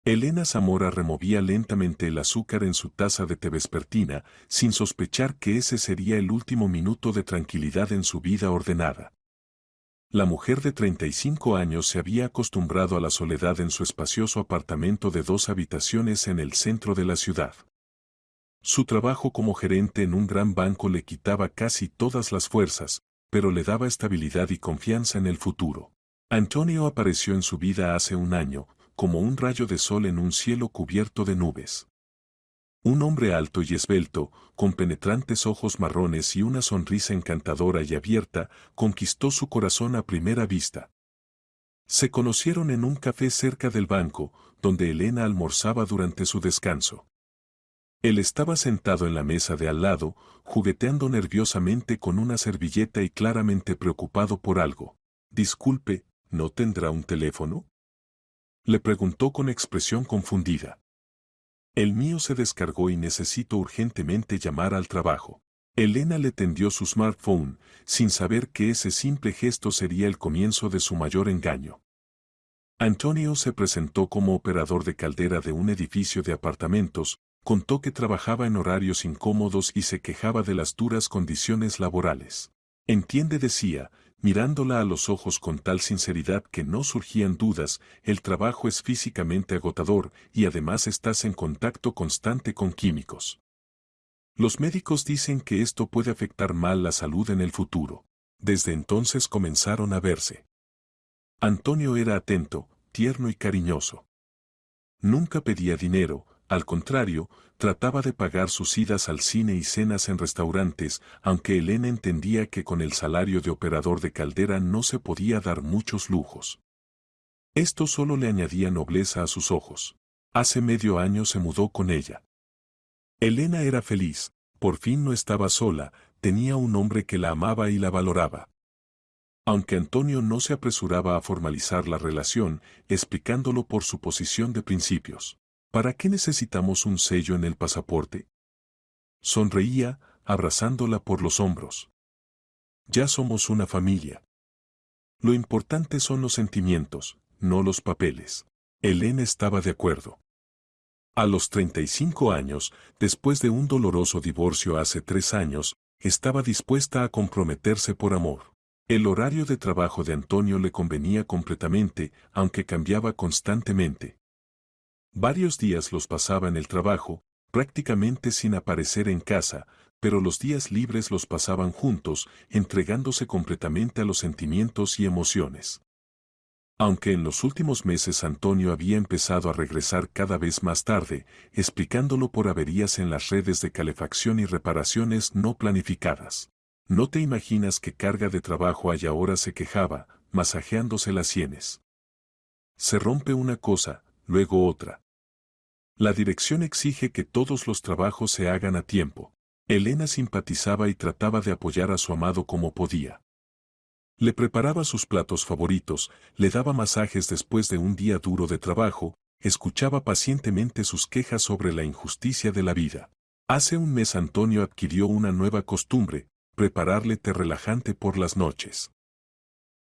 Elena Zamora removía lentamente el azúcar en su taza de té vespertina, sin sospechar que ese sería el último minuto de tranquilidad en su vida ordenada. La mujer de 35 años se había acostumbrado a la soledad en su espacioso apartamento de 2 habitaciones en el centro de la ciudad. Su trabajo como gerente en un gran banco le quitaba casi todas las fuerzas, pero le daba estabilidad y confianza en el futuro. Antonio apareció en su vida hace un año, como un rayo de sol en un cielo cubierto de nubes. Un hombre alto y esbelto, con penetrantes ojos marrones y una sonrisa encantadora y abierta, conquistó su corazón a primera vista. Se conocieron en un café cerca del banco, donde Elena almorzaba durante su descanso. Él estaba sentado en la mesa de al lado, jugueteando nerviosamente con una servilleta y claramente preocupado por algo. Disculpe, ¿no tendrá un teléfono?, le preguntó con expresión confundida. El mío se descargó y necesito urgentemente llamar al trabajo. Elena le tendió su smartphone, sin saber que ese simple gesto sería el comienzo de su mayor engaño. Antonio se presentó como operador de caldera de un edificio de apartamentos, contó que trabajaba en horarios incómodos y se quejaba de las duras condiciones laborales. Entiende, decía, mirándola a los ojos con tal sinceridad que no surgían dudas, el trabajo es físicamente agotador y además estás en contacto constante con químicos. Los médicos dicen que esto puede afectar mal la salud en el futuro. Desde entonces comenzaron a verse. Antonio era atento, tierno y cariñoso. Nunca pedía dinero, al contrario, trataba de pagar sus idas al cine y cenas en restaurantes, aunque Elena entendía que con el salario de operador de caldera no se podía dar muchos lujos. Esto solo le añadía nobleza a sus ojos. Hace medio año se mudó con ella. Elena era feliz, por fin no estaba sola, tenía un hombre que la amaba y la valoraba. Aunque Antonio no se apresuraba a formalizar la relación, explicándolo por su posición de principios. ¿Para qué necesitamos un sello en el pasaporte? Sonreía, abrazándola por los hombros. Ya somos una familia. Lo importante son los sentimientos, no los papeles. Elena estaba de acuerdo. A los 35 años, después de un doloroso divorcio hace 3 años, estaba dispuesta a comprometerse por amor. El horario de trabajo de Antonio le convenía completamente, aunque cambiaba constantemente. Varios días los pasaba en el trabajo, prácticamente sin aparecer en casa, pero los días libres los pasaban juntos, entregándose completamente a los sentimientos y emociones. Aunque en los últimos meses Antonio había empezado a regresar cada vez más tarde, explicándolo por averías en las redes de calefacción y reparaciones no planificadas. No te imaginas qué carga de trabajo hay ahora, se quejaba, masajeándose las sienes. Se rompe una cosa, luego otra. La dirección exige que todos los trabajos se hagan a tiempo. Elena simpatizaba y trataba de apoyar a su amado como podía. Le preparaba sus platos favoritos, le daba masajes después de un día duro de trabajo, escuchaba pacientemente sus quejas sobre la injusticia de la vida. Hace un mes Antonio adquirió una nueva costumbre, prepararle té relajante por las noches.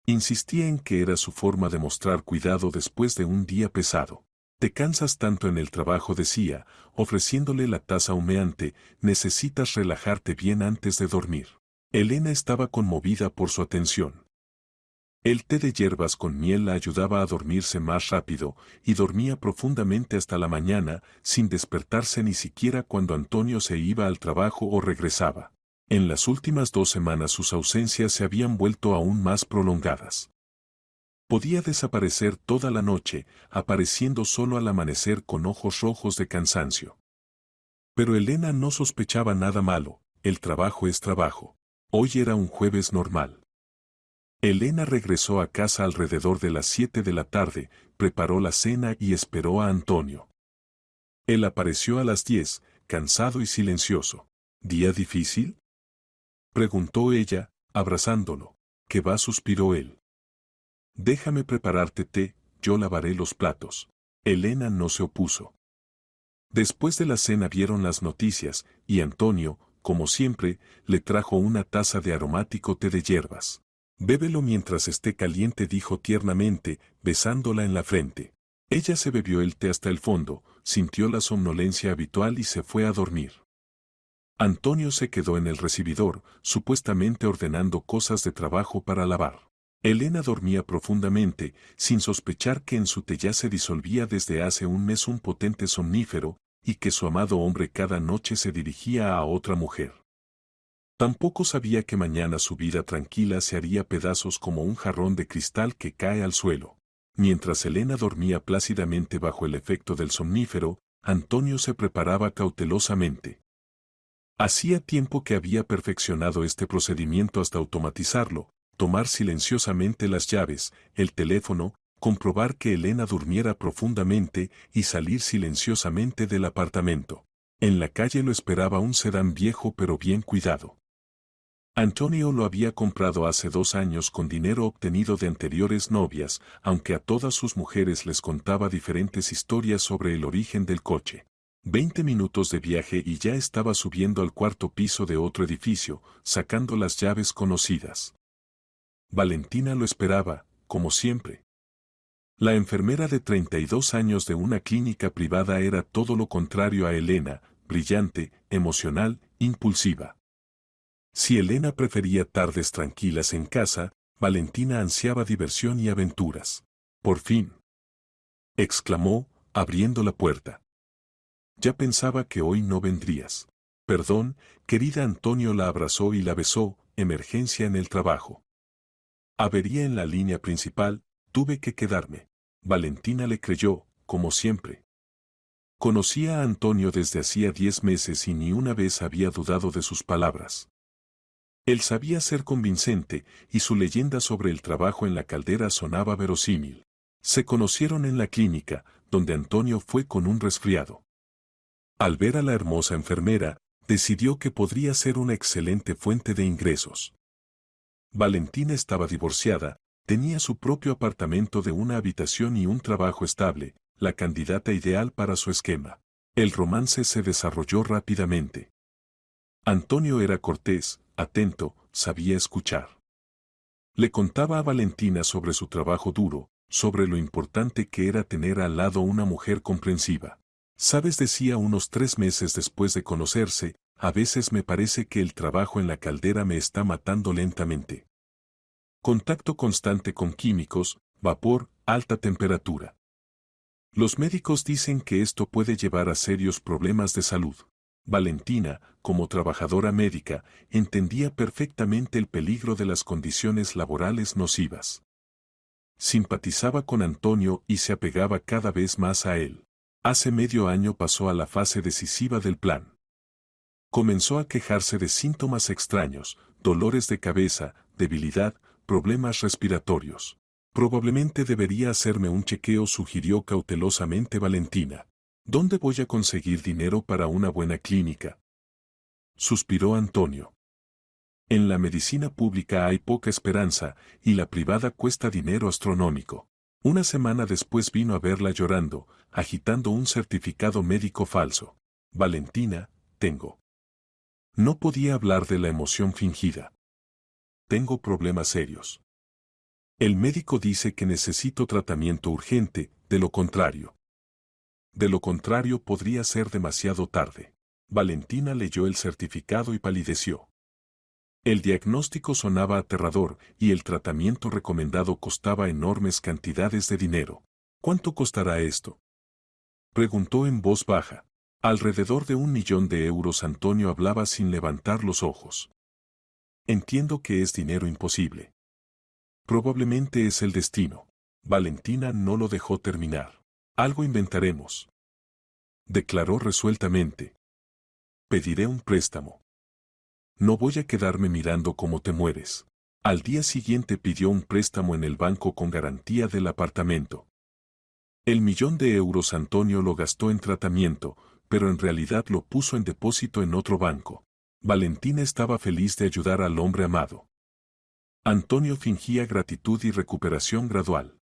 Insistía en que era su forma de mostrar cuidado después de un día pesado. Te cansas tanto en el trabajo, decía, ofreciéndole la taza humeante, necesitas relajarte bien antes de dormir. Elena estaba conmovida por su atención. El té de hierbas con miel la ayudaba a dormirse más rápido, y dormía profundamente hasta la mañana, sin despertarse ni siquiera cuando Antonio se iba al trabajo o regresaba. En las últimas 2 semanas sus ausencias se habían vuelto aún más prolongadas. Podía desaparecer toda la noche, apareciendo solo al amanecer con ojos rojos de cansancio. Pero Elena no sospechaba nada malo, el trabajo es trabajo. Hoy era un jueves normal. Elena regresó a casa alrededor de las 7 de la tarde, preparó la cena y esperó a Antonio. Él apareció a las 10, cansado y silencioso. ¿Día difícil?, preguntó ella, abrazándolo. ¿Qué va?, suspiró él. Déjame prepararte té, yo lavaré los platos. Elena no se opuso. Después de la cena vieron las noticias, y Antonio, como siempre, le trajo una taza de aromático té de hierbas. Bébelo mientras esté caliente, dijo tiernamente, besándola en la frente. Ella se bebió el té hasta el fondo, sintió la somnolencia habitual y se fue a dormir. Antonio se quedó en el recibidor, supuestamente ordenando cosas de trabajo para lavar. Elena dormía profundamente, sin sospechar que en su té ya se disolvía desde hace un mes un potente somnífero, y que su amado hombre cada noche se dirigía a otra mujer. Tampoco sabía que mañana su vida tranquila se haría pedazos como un jarrón de cristal que cae al suelo. Mientras Elena dormía plácidamente bajo el efecto del somnífero, Antonio se preparaba cautelosamente. Hacía tiempo que había perfeccionado este procedimiento hasta automatizarlo, tomar silenciosamente las llaves, el teléfono, comprobar que Elena durmiera profundamente y salir silenciosamente del apartamento. En la calle lo esperaba un sedán viejo pero bien cuidado. Antonio lo había comprado hace 2 años con dinero obtenido de anteriores novias, aunque a todas sus mujeres les contaba diferentes historias sobre el origen del coche. 20 minutos de viaje y ya estaba subiendo al cuarto piso de otro edificio, sacando las llaves conocidas. Valentina lo esperaba, como siempre. La enfermera de 32 años de una clínica privada era todo lo contrario a Elena, brillante, emocional, impulsiva. Si Elena prefería tardes tranquilas en casa, Valentina ansiaba diversión y aventuras. Por fin, exclamó, abriendo la puerta. Ya pensaba que hoy no vendrías. Perdón, querida. Antonio la abrazó y la besó, emergencia en el trabajo. Avería en la línea principal, tuve que quedarme. Valentina le creyó, como siempre. Conocía a Antonio desde hacía 10 meses y ni una vez había dudado de sus palabras. Él sabía ser convincente, y su leyenda sobre el trabajo en la caldera sonaba verosímil. Se conocieron en la clínica, donde Antonio fue con un resfriado. Al ver a la hermosa enfermera, decidió que podría ser una excelente fuente de ingresos. Valentina estaba divorciada, tenía su propio apartamento de una habitación y un trabajo estable, la candidata ideal para su esquema. El romance se desarrolló rápidamente. Antonio era cortés, atento, sabía escuchar. Le contaba a Valentina sobre su trabajo duro, sobre lo importante que era tener al lado una mujer comprensiva. Sabes, decía unos 3 meses después de conocerse, a veces me parece que el trabajo en la caldera me está matando lentamente. Contacto constante con químicos, vapor, alta temperatura. Los médicos dicen que esto puede llevar a serios problemas de salud. Valentina, como trabajadora médica, entendía perfectamente el peligro de las condiciones laborales nocivas. Simpatizaba con Antonio y se apegaba cada vez más a él. Hace medio año pasó a la fase decisiva del plan. Comenzó a quejarse de síntomas extraños, dolores de cabeza, debilidad, problemas respiratorios. Probablemente debería hacerme un chequeo, sugirió cautelosamente Valentina. ¿Dónde voy a conseguir dinero para una buena clínica?, suspiró Antonio. En la medicina pública hay poca esperanza, y la privada cuesta dinero astronómico. Una semana después vino a verla llorando, agitando un certificado médico falso. Valentina, tengo. No podía hablar de la emoción fingida. Tengo problemas serios. El médico dice que necesito tratamiento urgente, de lo contrario. De lo contrario podría ser demasiado tarde. Valentina leyó el certificado y palideció. El diagnóstico sonaba aterrador y el tratamiento recomendado costaba enormes cantidades de dinero. ¿Cuánto costará esto?, preguntó en voz baja. Alrededor de 1.000.000 de euros. Antonio hablaba sin levantar los ojos. Entiendo que es dinero imposible. Probablemente es el destino. Valentina no lo dejó terminar. Algo inventaremos, declaró resueltamente. Pediré un préstamo. No voy a quedarme mirando cómo te mueres. Al día siguiente pidió un préstamo en el banco con garantía del apartamento. El 1.000.000 de euros Antonio lo gastó en tratamiento, pero en realidad lo puso en depósito en otro banco. Valentina estaba feliz de ayudar al hombre amado. Antonio fingía gratitud y recuperación gradual.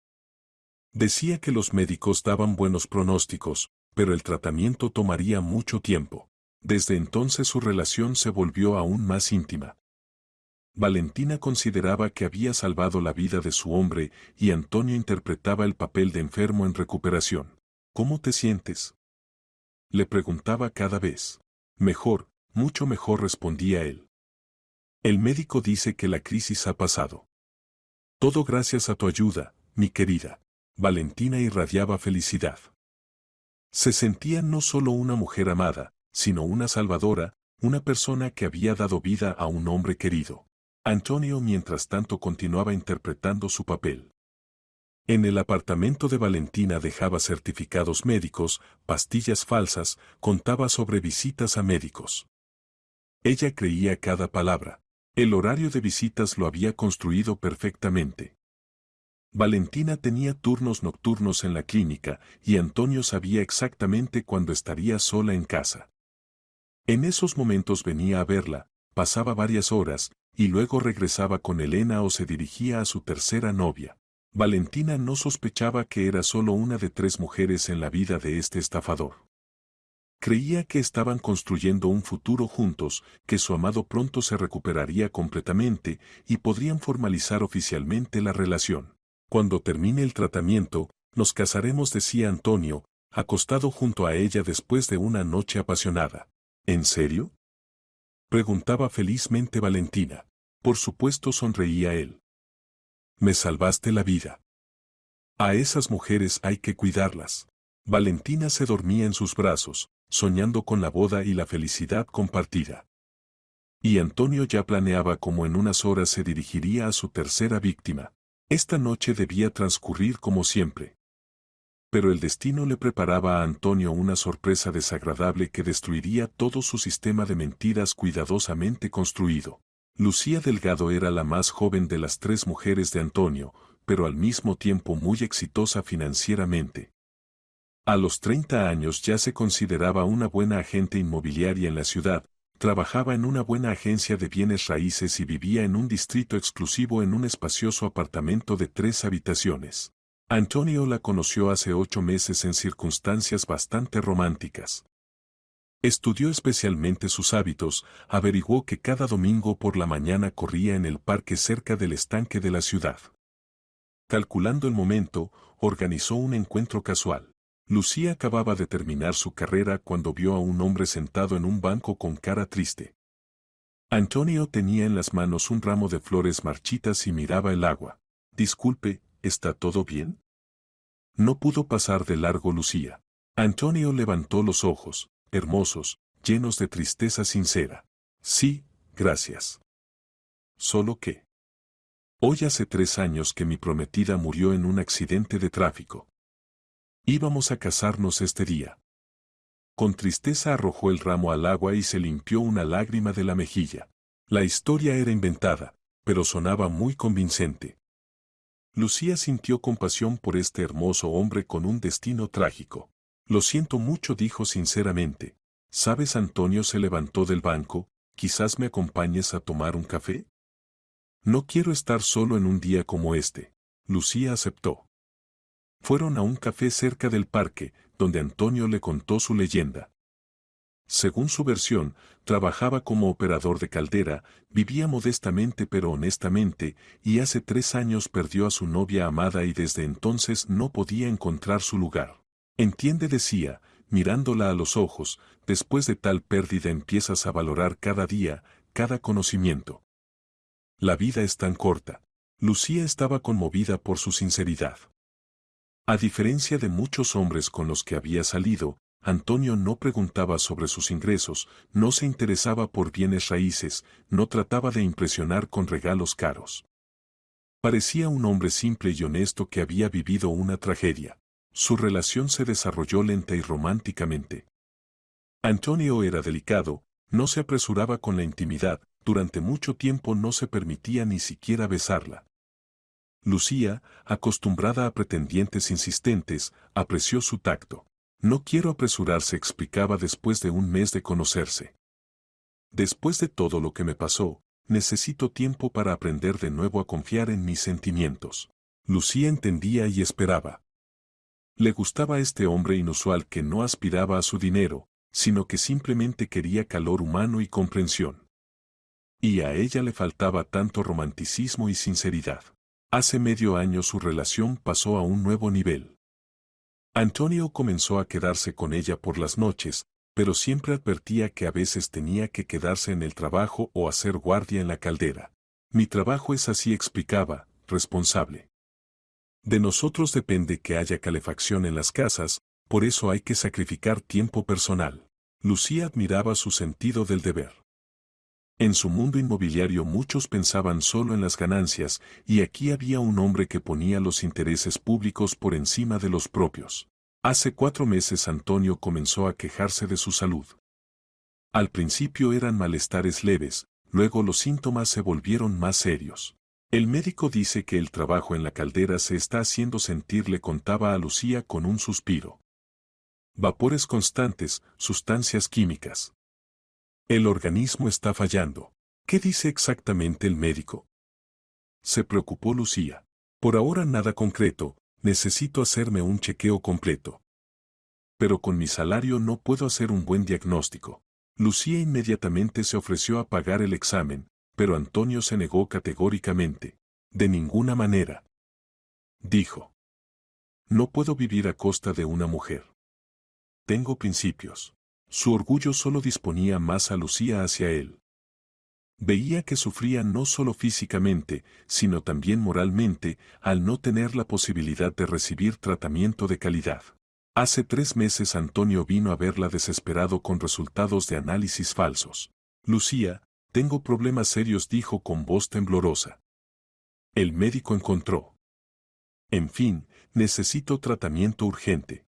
Decía que los médicos daban buenos pronósticos, pero el tratamiento tomaría mucho tiempo. Desde entonces su relación se volvió aún más íntima. Valentina consideraba que había salvado la vida de su hombre y Antonio interpretaba el papel de enfermo en recuperación. ¿Cómo te sientes?, le preguntaba cada vez. Mejor, mucho mejor, respondía él. El médico dice que la crisis ha pasado. Todo gracias a tu ayuda, mi querida. Valentina irradiaba felicidad. Se sentía no solo una mujer amada, sino una salvadora, una persona que había dado vida a un hombre querido. Antonio, mientras tanto, continuaba interpretando su papel. En el apartamento de Valentina dejaba certificados médicos, pastillas falsas, contaba sobre visitas a médicos. Ella creía cada palabra. El horario de visitas lo había construido perfectamente. Valentina tenía turnos nocturnos en la clínica y Antonio sabía exactamente cuándo estaría sola en casa. En esos momentos venía a verla, pasaba varias horas, y luego regresaba con Elena o se dirigía a su tercera novia. Valentina no sospechaba que era solo una de 3 mujeres en la vida de este estafador. Creía que estaban construyendo un futuro juntos, que su amado pronto se recuperaría completamente y podrían formalizar oficialmente la relación. Cuando termine el tratamiento, nos casaremos, decía Antonio, acostado junto a ella después de una noche apasionada. ¿En serio?, preguntaba felizmente Valentina. Por supuesto, sonreía él. Me salvaste la vida. A esas mujeres hay que cuidarlas. Valentina se dormía en sus brazos, soñando con la boda y la felicidad compartida. Y Antonio ya planeaba cómo en unas horas se dirigiría a su tercera víctima. Esta noche debía transcurrir como siempre. Pero el destino le preparaba a Antonio una sorpresa desagradable que destruiría todo su sistema de mentiras cuidadosamente construido. Lucía Delgado era la más joven de las 3 mujeres de Antonio, pero al mismo tiempo muy exitosa financieramente. A los 30 años ya se consideraba una buena agente inmobiliaria en la ciudad, trabajaba en una buena agencia de bienes raíces y vivía en un distrito exclusivo en un espacioso apartamento de 3 habitaciones. Antonio la conoció hace 8 meses en circunstancias bastante románticas. Estudió especialmente sus hábitos, averiguó que cada domingo por la mañana corría en el parque cerca del estanque de la ciudad. Calculando el momento, organizó un encuentro casual. Lucía acababa de terminar su carrera cuando vio a un hombre sentado en un banco con cara triste. Antonio tenía en las manos un ramo de flores marchitas y miraba el agua. Disculpe, ¿está todo bien?, no pudo pasar de largo Lucía. Antonio levantó los ojos, hermosos, llenos de tristeza sincera. Sí, gracias. Solo que hoy hace 3 años que mi prometida murió en un accidente de tráfico. Íbamos a casarnos este día. Con tristeza arrojó el ramo al agua y se limpió una lágrima de la mejilla. La historia era inventada, pero sonaba muy convincente. Lucía sintió compasión por este hermoso hombre con un destino trágico. Lo siento mucho, dijo sinceramente. ¿Sabes? Antonio se levantó del banco, ¿quizás me acompañes a tomar un café? No quiero estar solo en un día como este. Lucía aceptó. Fueron a un café cerca del parque, donde Antonio le contó su leyenda. Según su versión, trabajaba como operador de caldera, vivía modestamente pero honestamente, y hace 3 años perdió a su novia amada y desde entonces no podía encontrar su lugar. Entiende, decía, mirándola a los ojos, después de tal pérdida empiezas a valorar cada día, cada conocimiento. La vida es tan corta. Lucía estaba conmovida por su sinceridad. A diferencia de muchos hombres con los que había salido, Antonio no preguntaba sobre sus ingresos, no se interesaba por bienes raíces, no trataba de impresionar con regalos caros. Parecía un hombre simple y honesto que había vivido una tragedia. Su relación se desarrolló lenta y románticamente. Antonio era delicado, no se apresuraba con la intimidad, durante mucho tiempo no se permitía ni siquiera besarla. Lucía, acostumbrada a pretendientes insistentes, apreció su tacto. No quiero apresurarse, explicaba después de un mes de conocerse. Después de todo lo que me pasó, necesito tiempo para aprender de nuevo a confiar en mis sentimientos. Lucía entendía y esperaba. Le gustaba este hombre inusual que no aspiraba a su dinero, sino que simplemente quería calor humano y comprensión. Y a ella le faltaba tanto romanticismo y sinceridad. Hace medio año su relación pasó a un nuevo nivel. Antonio comenzó a quedarse con ella por las noches, pero siempre advertía que a veces tenía que quedarse en el trabajo o hacer guardia en la caldera. Mi trabajo es así, explicaba, responsable. De nosotros depende que haya calefacción en las casas, por eso hay que sacrificar tiempo personal. Lucía admiraba su sentido del deber. En su mundo inmobiliario muchos pensaban solo en las ganancias, y aquí había un hombre que ponía los intereses públicos por encima de los propios. Hace 4 meses Antonio comenzó a quejarse de su salud. Al principio eran malestares leves, luego los síntomas se volvieron más serios. El médico dice que el trabajo en la caldera se está haciendo sentir, le contaba a Lucía con un suspiro. Vapores constantes, sustancias químicas. El organismo está fallando. ¿Qué dice exactamente el médico? Se preocupó Lucía. Por ahora nada concreto, necesito hacerme un chequeo completo. Pero con mi salario no puedo hacer un buen diagnóstico. Lucía inmediatamente se ofreció a pagar el examen, pero Antonio se negó categóricamente. De ninguna manera. Dijo. No puedo vivir a costa de una mujer. Tengo principios. Su orgullo solo disponía más a Lucía hacia él. Veía que sufría no solo físicamente, sino también moralmente, al no tener la posibilidad de recibir tratamiento de calidad. Hace 3 meses Antonio vino a verla desesperado con resultados de análisis falsos. Lucía, tengo problemas serios, dijo con voz temblorosa. El médico encontró. En fin, necesito tratamiento urgente.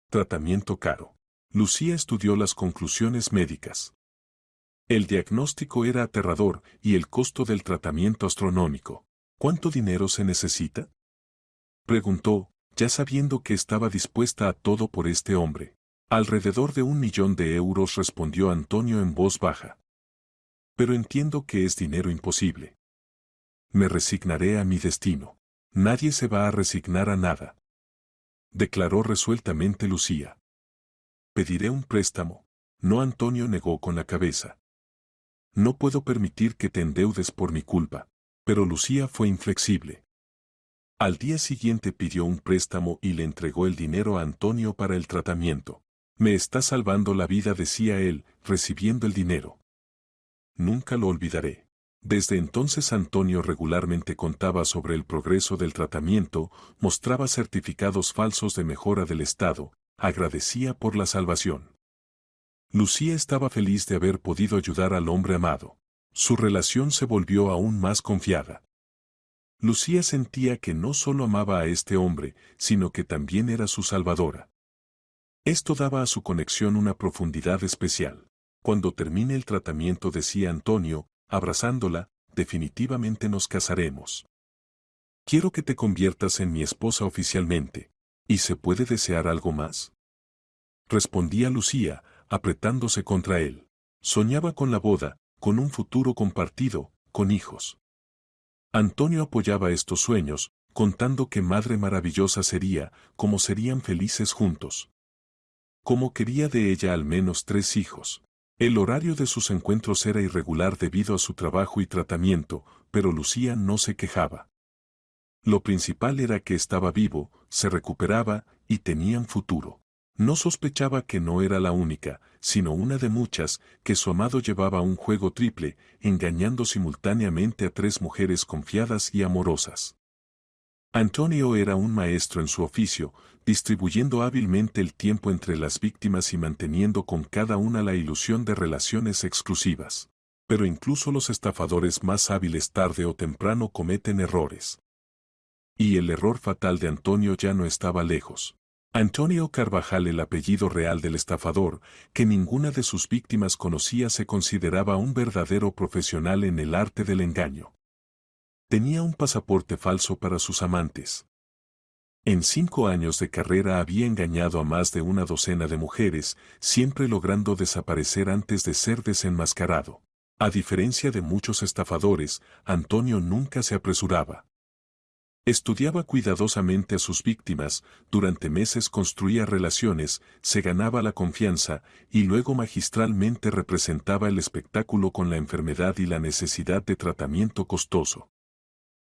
Tratamiento caro. Lucía estudió las conclusiones médicas. El diagnóstico era aterrador y el costo del tratamiento astronómico. ¿Cuánto dinero se necesita? Preguntó, ya sabiendo que estaba dispuesta a todo por este hombre. Alrededor de 1 millón de euros, respondió Antonio en voz baja. Pero entiendo que es dinero imposible. Me resignaré a mi destino. Nadie se va a resignar a nada. Declaró resueltamente Lucía. Pediré un préstamo. No, Antonio negó con la cabeza. No puedo permitir que te endeudes por mi culpa. Pero Lucía fue inflexible. Al día siguiente pidió un préstamo y le entregó el dinero a Antonio para el tratamiento. Me está salvando la vida, decía él, recibiendo el dinero. Nunca lo olvidaré. Desde entonces Antonio regularmente contaba sobre el progreso del tratamiento, mostraba certificados falsos de mejora del estado, agradecía por la salvación. Lucía estaba feliz de haber podido ayudar al hombre amado. Su relación se volvió aún más confiada. Lucía sentía que no solo amaba a este hombre, sino que también era su salvadora. Esto daba a su conexión una profundidad especial. Cuando termine el tratamiento, decía Antonio, abrazándola, definitivamente nos casaremos. Quiero que te conviertas en mi esposa oficialmente. ¿Y se puede desear algo más? Respondía Lucía, apretándose contra él. Soñaba con la boda, con un futuro compartido, con hijos. Antonio apoyaba estos sueños, contando qué madre maravillosa sería, cómo serían felices juntos. Cómo quería de ella al menos 3 hijos. El horario de sus encuentros era irregular debido a su trabajo y tratamiento, pero Lucía no se quejaba. Lo principal era que estaba vivo, se recuperaba y tenían futuro. No sospechaba que no era la única, sino una de muchas, que su amado llevaba un juego triple, engañando simultáneamente a 3 mujeres confiadas y amorosas. Antonio era un maestro en su oficio, distribuyendo hábilmente el tiempo entre las víctimas y manteniendo con cada una la ilusión de relaciones exclusivas. Pero incluso los estafadores más hábiles tarde o temprano cometen errores. Y el error fatal de Antonio ya no estaba lejos. Antonio Carvajal, el apellido real del estafador, que ninguna de sus víctimas conocía, se consideraba un verdadero profesional en el arte del engaño. Tenía un pasaporte falso para sus amantes. En 5 años de carrera había engañado a más de una docena de mujeres, siempre logrando desaparecer antes de ser desenmascarado. A diferencia de muchos estafadores, Antonio nunca se apresuraba. Estudiaba cuidadosamente a sus víctimas, durante meses construía relaciones, se ganaba la confianza, y luego magistralmente representaba el espectáculo con la enfermedad y la necesidad de tratamiento costoso.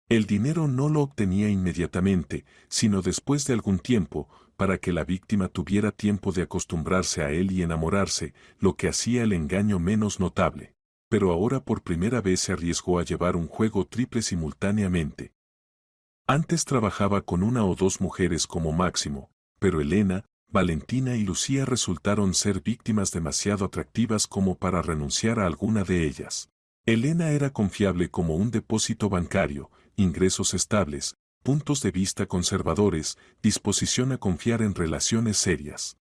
El dinero no lo obtenía inmediatamente, sino después de algún tiempo, para que la víctima tuviera tiempo de acostumbrarse a él y enamorarse, lo que hacía el engaño menos notable. Pero ahora por primera vez se arriesgó a llevar un juego triple simultáneamente. Antes trabajaba con una o dos mujeres como máximo, pero Elena, Valentina y Lucía resultaron ser víctimas demasiado atractivas como para renunciar a alguna de ellas. Elena era confiable como un depósito bancario, ingresos estables, puntos de vista conservadores, disposición a confiar en relaciones serias.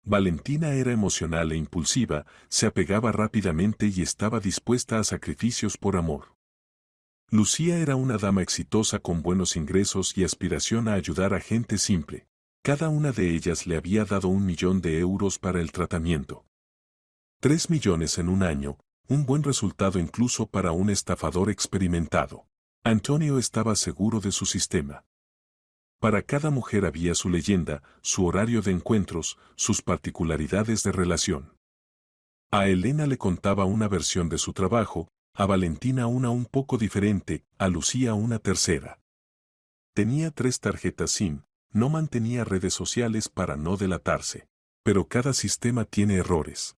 Valentina era emocional e impulsiva, se apegaba rápidamente y estaba dispuesta a sacrificios por amor. Lucía era una dama exitosa con buenos ingresos y aspiración a ayudar a gente simple. Cada una de ellas le había dado 1.000.000 de euros para el tratamiento. 3 millones en un año, un buen resultado incluso para un estafador experimentado. Antonio estaba seguro de su sistema. Para cada mujer había su leyenda, su horario de encuentros, sus particularidades de relación. A Elena le contaba una versión de su trabajo, a Valentina una un poco diferente, a Lucía una tercera. Tenía 3 tarjetas SIM, no mantenía redes sociales para no delatarse. Pero cada sistema tiene errores.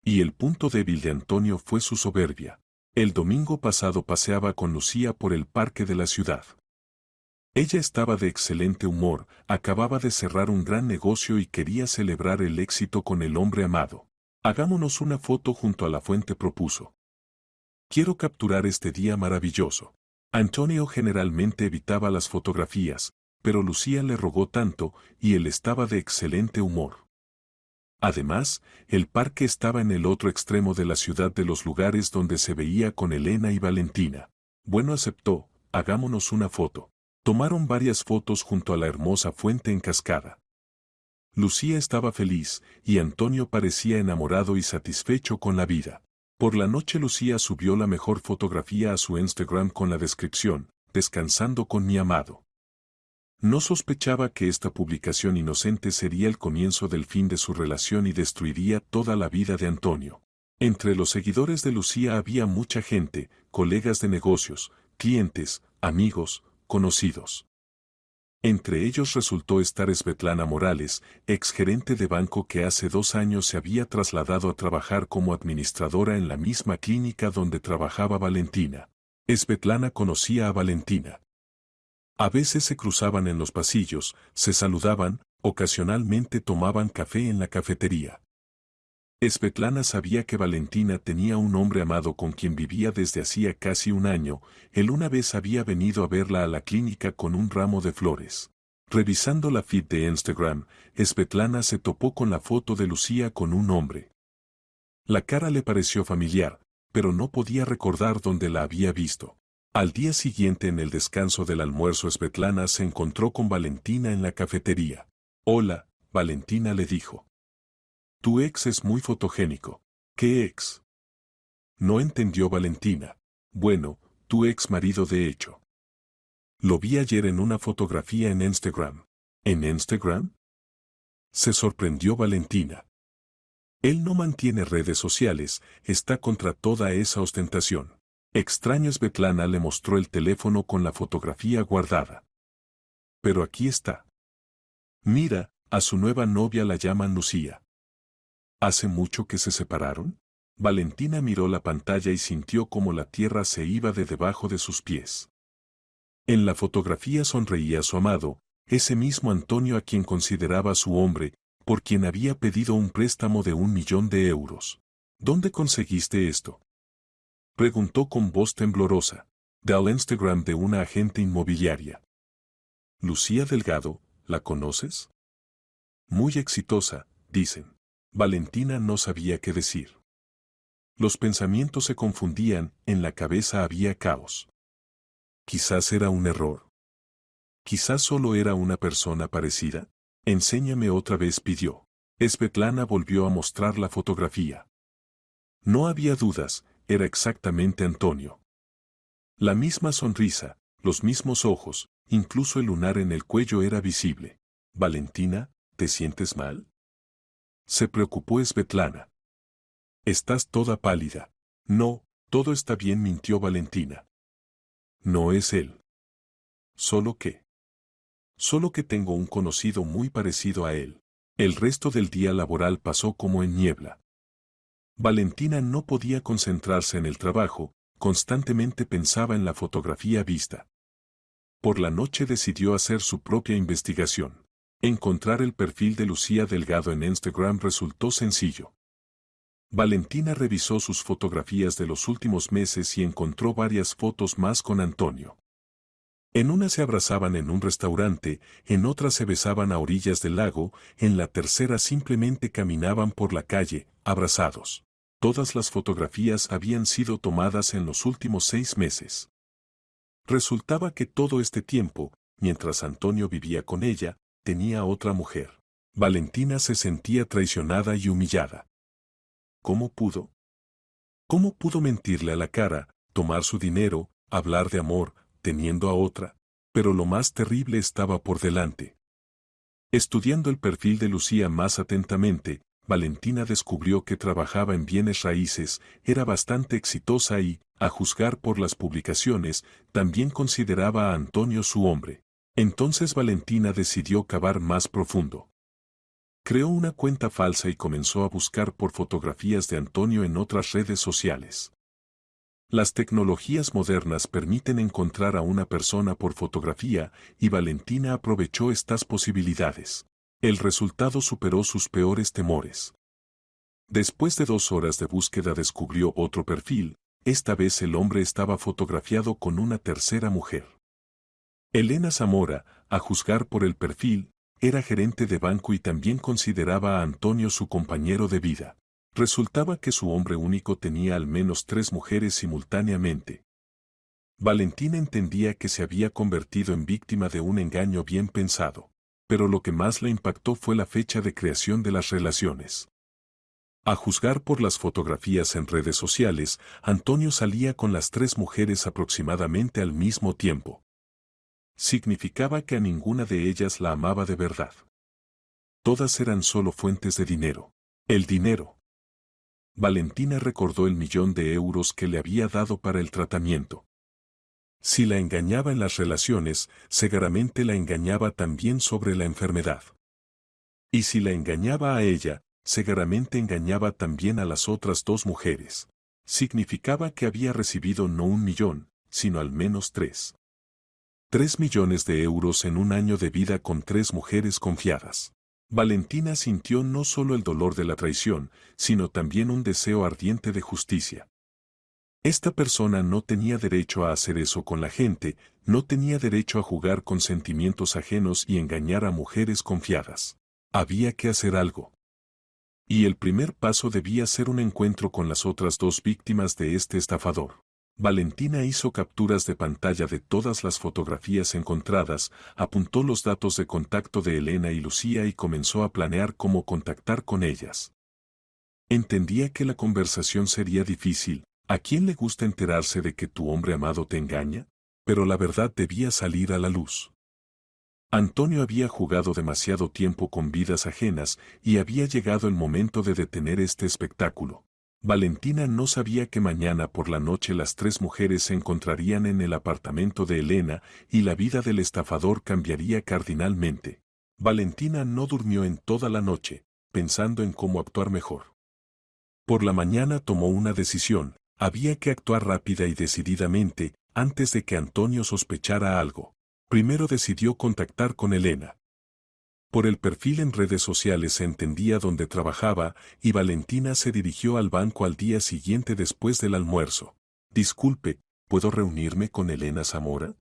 Y el punto débil de Antonio fue su soberbia. El domingo pasado paseaba con Lucía por el parque de la ciudad. Ella estaba de excelente humor, acababa de cerrar un gran negocio y quería celebrar el éxito con el hombre amado. Hagámonos una foto junto a la fuente, propuso. Quiero capturar este día maravilloso. Antonio generalmente evitaba las fotografías, pero Lucía le rogó tanto, y él estaba de excelente humor. Además, el parque estaba en el otro extremo de la ciudad de los lugares donde se veía con Elena y Valentina. Bueno, aceptó, hagámonos una foto. Tomaron varias fotos junto a la hermosa fuente en cascada. Lucía estaba feliz, y Antonio parecía enamorado y satisfecho con la vida. Por la noche Lucía subió la mejor fotografía a su Instagram con la descripción, descansando con mi amado. No sospechaba que esta publicación inocente sería el comienzo del fin de su relación y destruiría toda la vida de Antonio. Entre los seguidores de Lucía había mucha gente, colegas de negocios, clientes, amigos, conocidos. Entre ellos resultó estar Svetlana Morales, exgerente de banco que hace 2 años se había trasladado a trabajar como administradora en la misma clínica donde trabajaba Valentina. Svetlana conocía a Valentina. A veces se cruzaban en los pasillos, se saludaban, ocasionalmente tomaban café en la cafetería. Svetlana sabía que Valentina tenía un hombre amado con quien vivía desde hacía casi un año. Él una vez había venido a verla a la clínica con un ramo de flores. Revisando la feed de Instagram, Svetlana se topó con la foto de Lucía con un hombre. La cara le pareció familiar, pero no podía recordar dónde la había visto. Al día siguiente, en el descanso del almuerzo, Svetlana se encontró con Valentina en la cafetería. Hola, Valentina le dijo. Tu ex es muy fotogénico. ¿Qué ex? No entendió Valentina. Bueno, tu ex marido de hecho. Lo vi ayer en una fotografía en Instagram. ¿En Instagram? Se sorprendió Valentina. Él no mantiene redes sociales, está contra toda esa ostentación. Extraño. Svetlana le mostró el teléfono con la fotografía guardada. Pero aquí está. Mira, a su nueva novia la llaman Lucía. ¿Hace mucho que se separaron? Valentina miró la pantalla y sintió como la tierra se iba de debajo de sus pies. En la fotografía sonreía su amado, ese mismo Antonio a quien consideraba su hombre, por quien había pedido un préstamo de 1.000.000 de euros. ¿Dónde conseguiste esto? Preguntó con voz temblorosa. Del Instagram de una agente inmobiliaria. Lucía Delgado, ¿la conoces? Muy exitosa, dicen. Valentina no sabía qué decir. Los pensamientos se confundían, en la cabeza había caos. Quizás era un error. Quizás solo era una persona parecida. Enséñame otra vez, pidió. Svetlana volvió a mostrar la fotografía. No había dudas, era exactamente Antonio. La misma sonrisa, los mismos ojos, incluso el lunar en el cuello era visible. Valentina, ¿te sientes mal? Se preocupó Svetlana. Estás toda pálida. No, todo está bien, mintió Valentina. No es él. Solo que tengo un conocido muy parecido a él. El resto del día laboral pasó como en niebla. Valentina no podía concentrarse en el trabajo, constantemente pensaba en la fotografía vista. Por la noche decidió hacer su propia investigación. Encontrar el perfil de Lucía Delgado en Instagram resultó sencillo. Valentina revisó sus fotografías de los últimos meses y encontró varias fotos más con Antonio. En una se abrazaban en un restaurante, en otra se besaban a orillas del lago, en la tercera simplemente caminaban por la calle, abrazados. Todas las fotografías habían sido tomadas en los últimos 6 meses. Resultaba que todo este tiempo, mientras Antonio vivía con ella, tenía otra mujer. Valentina se sentía traicionada y humillada. ¿Cómo pudo? ¿Cómo pudo mentirle a la cara, tomar su dinero, hablar de amor, teniendo a otra? Pero lo más terrible estaba por delante. Estudiando el perfil de Lucía más atentamente, Valentina descubrió que trabajaba en bienes raíces, era bastante exitosa y, a juzgar por las publicaciones, también consideraba a Antonio su hombre. Entonces Valentina decidió cavar más profundo. Creó una cuenta falsa y comenzó a buscar por fotografías de Antonio en otras redes sociales. Las tecnologías modernas permiten encontrar a una persona por fotografía y Valentina aprovechó estas posibilidades. El resultado superó sus peores temores. Después de 2 horas de búsqueda descubrió otro perfil, esta vez el hombre estaba fotografiado con una tercera mujer. Elena Zamora, a juzgar por el perfil, era gerente de banco y también consideraba a Antonio su compañero de vida. Resultaba que su hombre único tenía al menos 3 mujeres simultáneamente. Valentina entendía que se había convertido en víctima de un engaño bien pensado, pero lo que más le impactó fue la fecha de creación de las relaciones. A juzgar por las fotografías en redes sociales, Antonio salía con las 3 mujeres aproximadamente al mismo tiempo. Significaba que a ninguna de ellas la amaba de verdad. Todas eran solo fuentes de dinero. El dinero. Valentina recordó el €1.000.000 que le había dado para el tratamiento. Si la engañaba en las relaciones, seguramente la engañaba también sobre la enfermedad. Y si la engañaba a ella, seguramente engañaba también a las otras 2 mujeres. Significaba que había recibido no 1.000.000, sino al menos 3. 3 millones de euros en un año de vida con 3 mujeres confiadas. Valentina sintió no solo el dolor de la traición, sino también un deseo ardiente de justicia. Esta persona no tenía derecho a hacer eso con la gente, no tenía derecho a jugar con sentimientos ajenos y engañar a mujeres confiadas. Había que hacer algo. Y el primer paso debía ser un encuentro con las otras 2 víctimas de este estafador. Valentina hizo capturas de pantalla de todas las fotografías encontradas, apuntó los datos de contacto de Elena y Lucía y comenzó a planear cómo contactar con ellas. Entendía que la conversación sería difícil. ¿A quién le gusta enterarse de que tu hombre amado te engaña? Pero la verdad debía salir a la luz. Antonio había jugado demasiado tiempo con vidas ajenas y había llegado el momento de detener este espectáculo. Valentina no sabía que mañana por la noche las 3 mujeres se encontrarían en el apartamento de Elena y la vida del estafador cambiaría cardinalmente. Valentina no durmió en toda la noche, pensando en cómo actuar mejor. Por la mañana tomó una decisión, había que actuar rápida y decididamente, antes de que Antonio sospechara algo. Primero decidió contactar con Elena. Por el perfil en redes sociales se entendía dónde trabajaba y Valentina se dirigió al banco al día siguiente después del almuerzo. Disculpe, ¿puedo reunirme con Elena Zamora?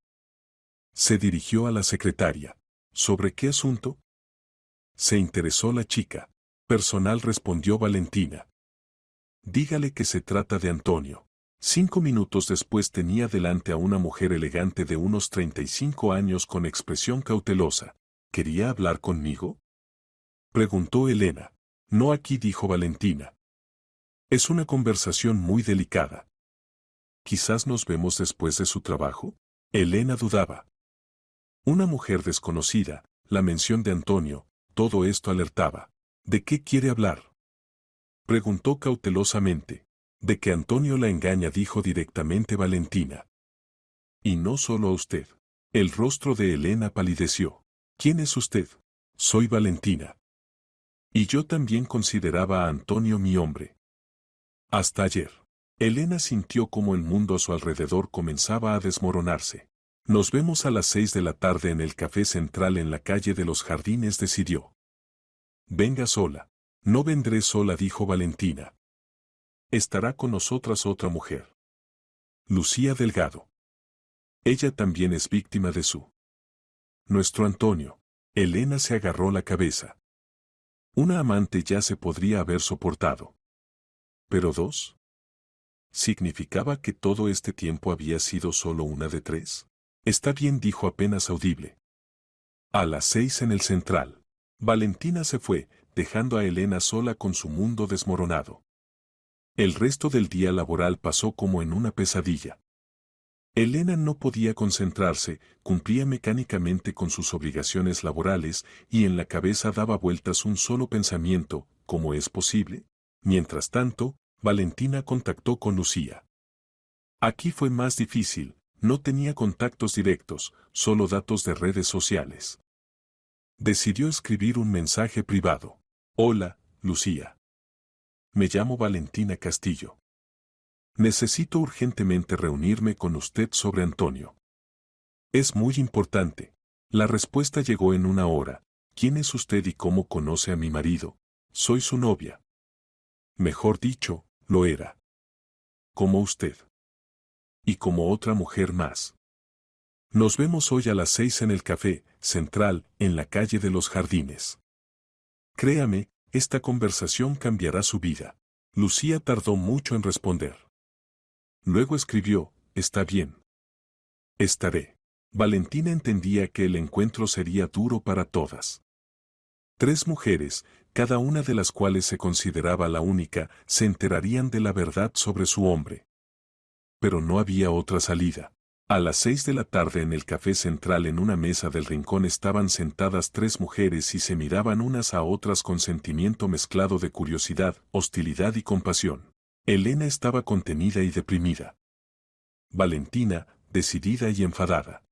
Se dirigió a la secretaria. ¿Sobre qué asunto? Se interesó la chica. Personal, respondió Valentina. Dígale que se trata de Antonio. 5 minutos después tenía delante a una mujer elegante de unos 35 años con expresión cautelosa. ¿Quería hablar conmigo? Preguntó Elena. No aquí, dijo Valentina. Es una conversación muy delicada. Quizás nos vemos después de su trabajo. Elena dudaba. Una mujer desconocida, la mención de Antonio, todo esto alertaba. ¿De qué quiere hablar? Preguntó cautelosamente. De que Antonio la engaña, dijo directamente Valentina. Y no solo a usted. El rostro de Elena palideció. ¿Quién es usted? Soy Valentina. Y yo también consideraba a Antonio mi hombre. Hasta ayer. Elena sintió como el mundo a su alrededor comenzaba a desmoronarse. Nos vemos a las 6 de la tarde en el Café Central en la calle de los Jardines, decidió. Venga sola. No vendré sola, dijo Valentina. Estará con nosotras otra mujer. Lucía Delgado. Ella también es víctima de nuestro Antonio. Elena se agarró la cabeza. Una amante ya se podría haber soportado. ¿Pero dos? ¿Significaba que todo este tiempo había sido solo una de tres? Está bien, dijo apenas audible. A las 6 en el Central. Valentina se fue, dejando a Elena sola con su mundo desmoronado. El resto del día laboral pasó como en una pesadilla. Elena no podía concentrarse, cumplía mecánicamente con sus obligaciones laborales y en la cabeza daba vueltas un solo pensamiento: ¿cómo es posible? Mientras tanto, Valentina contactó con Lucía. Aquí fue más difícil, no tenía contactos directos, solo datos de redes sociales. Decidió escribir un mensaje privado. Hola, Lucía. Me llamo Valentina Castillo. Necesito urgentemente reunirme con usted sobre Antonio. Es muy importante. La respuesta llegó en una hora. ¿Quién es usted y cómo conoce a mi marido? Soy su novia. Mejor dicho, lo era. Como usted. Y como otra mujer más. Nos vemos hoy a las 6 en el Café Central, en la calle de los Jardines. Créame, esta conversación cambiará su vida. Lucía tardó mucho en responder. Luego escribió: está bien. Estaré. Valentina entendía que el encuentro sería duro para todas. Tres mujeres, cada una de las cuales se consideraba la única, se enterarían de la verdad sobre su hombre. Pero no había otra salida. A las 6 de la tarde en el Café Central, en una mesa del rincón, estaban sentadas tres mujeres y se miraban unas a otras con sentimiento mezclado de curiosidad, hostilidad y compasión. Elena estaba contenida y deprimida. Valentina, decidida y enfadada.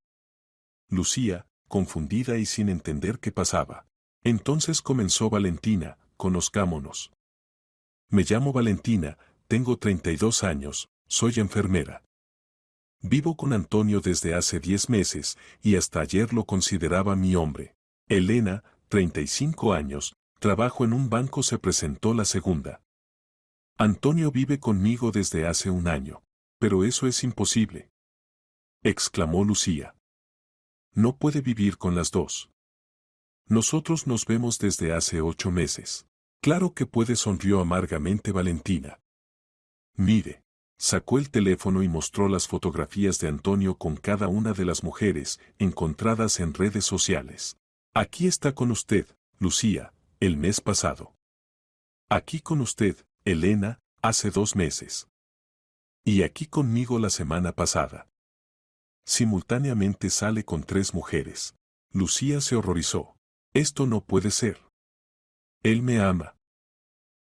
Lucía, confundida y sin entender qué pasaba. Entonces comenzó Valentina: conozcámonos. Me llamo Valentina, tengo 32 años, soy enfermera. Vivo con Antonio desde hace 10 meses, y hasta ayer lo consideraba mi hombre. Elena, 35 años, trabajo en un banco, se presentó la segunda. Antonio vive conmigo desde hace un año. Pero eso es imposible, exclamó Lucía. No puede vivir con las dos. Nosotros nos vemos desde hace 8 meses. Claro que puede, sonrió amargamente Valentina. Mire. Sacó el teléfono y mostró las fotografías de Antonio con cada una de las mujeres encontradas en redes sociales. Aquí está con usted, Lucía, el mes pasado. Aquí con usted, Elena, hace 2 meses. Y aquí conmigo la semana pasada. Simultáneamente sale con 3 mujeres. Lucía se horrorizó. Esto no puede ser. Él me ama.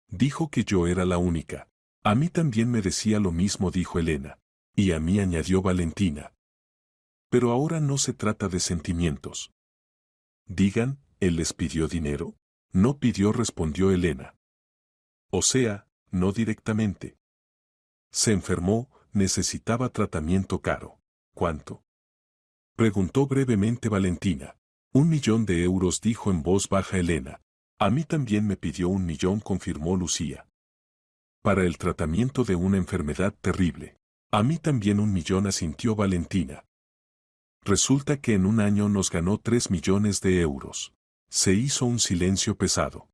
Dijo que yo era la única. A mí también me decía lo mismo, dijo Elena. Y a mí, añadió Valentina. Pero ahora no se trata de sentimientos. Digan, ¿él les pidió dinero? No pidió, respondió Elena. O sea, no directamente. Se enfermó, necesitaba tratamiento caro. ¿Cuánto? Preguntó brevemente Valentina. 1.000.000 de euros, dijo en voz baja Elena. A mí también me pidió 1.000.000, confirmó Lucía. Para el tratamiento de una enfermedad terrible. A mí también 1.000.000, asintió Valentina. Resulta que en un año nos ganó 3.000.000 de euros. Se hizo un silencio pesado.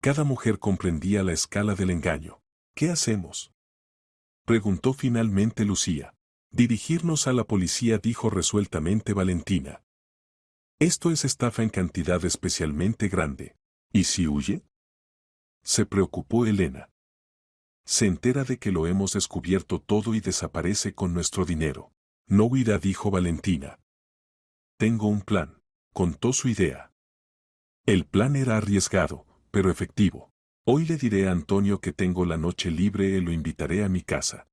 Cada mujer comprendía la escala del engaño. ¿Qué hacemos?, preguntó finalmente Lucía. Dirigirnos a la policía, dijo resueltamente Valentina. Esto es estafa en cantidad especialmente grande. ¿Y si huye?, se preocupó Elena. Se entera de que lo hemos descubierto todo y desaparece con nuestro dinero. No huirá, dijo Valentina. Tengo un plan, contó su idea. El plan era arriesgado, pero efectivo. Hoy le diré a Antonio que tengo la noche libre y lo invitaré a mi casa.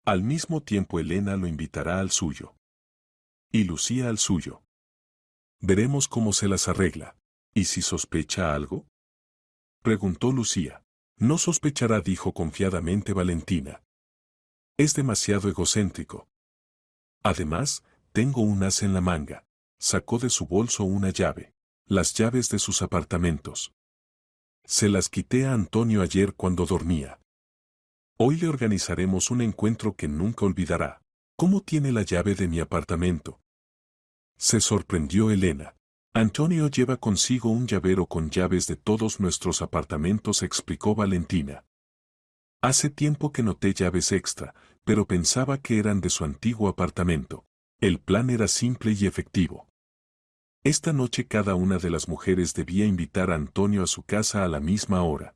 Al mismo tiempo Elena lo invitará al suyo. Y Lucía al suyo. Veremos cómo se las arregla. ¿Y si sospecha algo? Preguntó Lucía. No sospechará, dijo confiadamente Valentina. Es demasiado egocéntrico. Además, tengo un as en la manga. Sacó de su bolso una llave. Las llaves de sus apartamentos. Se las quité a Antonio ayer cuando dormía. Hoy le organizaremos un encuentro que nunca olvidará. ¿Cómo tiene la llave de mi apartamento? Se sorprendió Elena. Antonio lleva consigo un llavero con llaves de todos nuestros apartamentos, explicó Valentina. Hace tiempo que noté llaves extra, pero pensaba que eran de su antiguo apartamento. El plan era simple y efectivo. Esta noche cada una de las mujeres debía invitar a Antonio a su casa a la misma hora.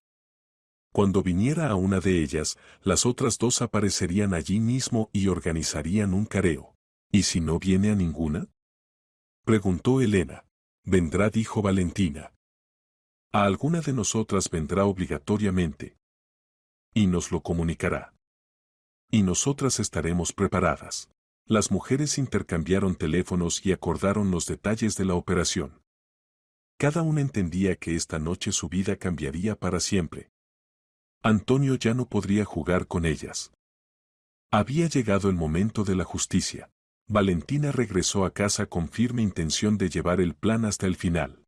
Cuando viniera a una de ellas, las otras dos aparecerían allí mismo y organizarían un careo. ¿Y si no viene a ninguna? Preguntó Elena. Vendrá, dijo Valentina. A alguna de nosotras vendrá obligatoriamente. Y nos lo comunicará. Y nosotras estaremos preparadas. Las mujeres intercambiaron teléfonos y acordaron los detalles de la operación. Cada una entendía que esta noche su vida cambiaría para siempre. Antonio ya no podría jugar con ellas. Había llegado el momento de la justicia. Valentina regresó a casa con firme intención de llevar el plan hasta el final.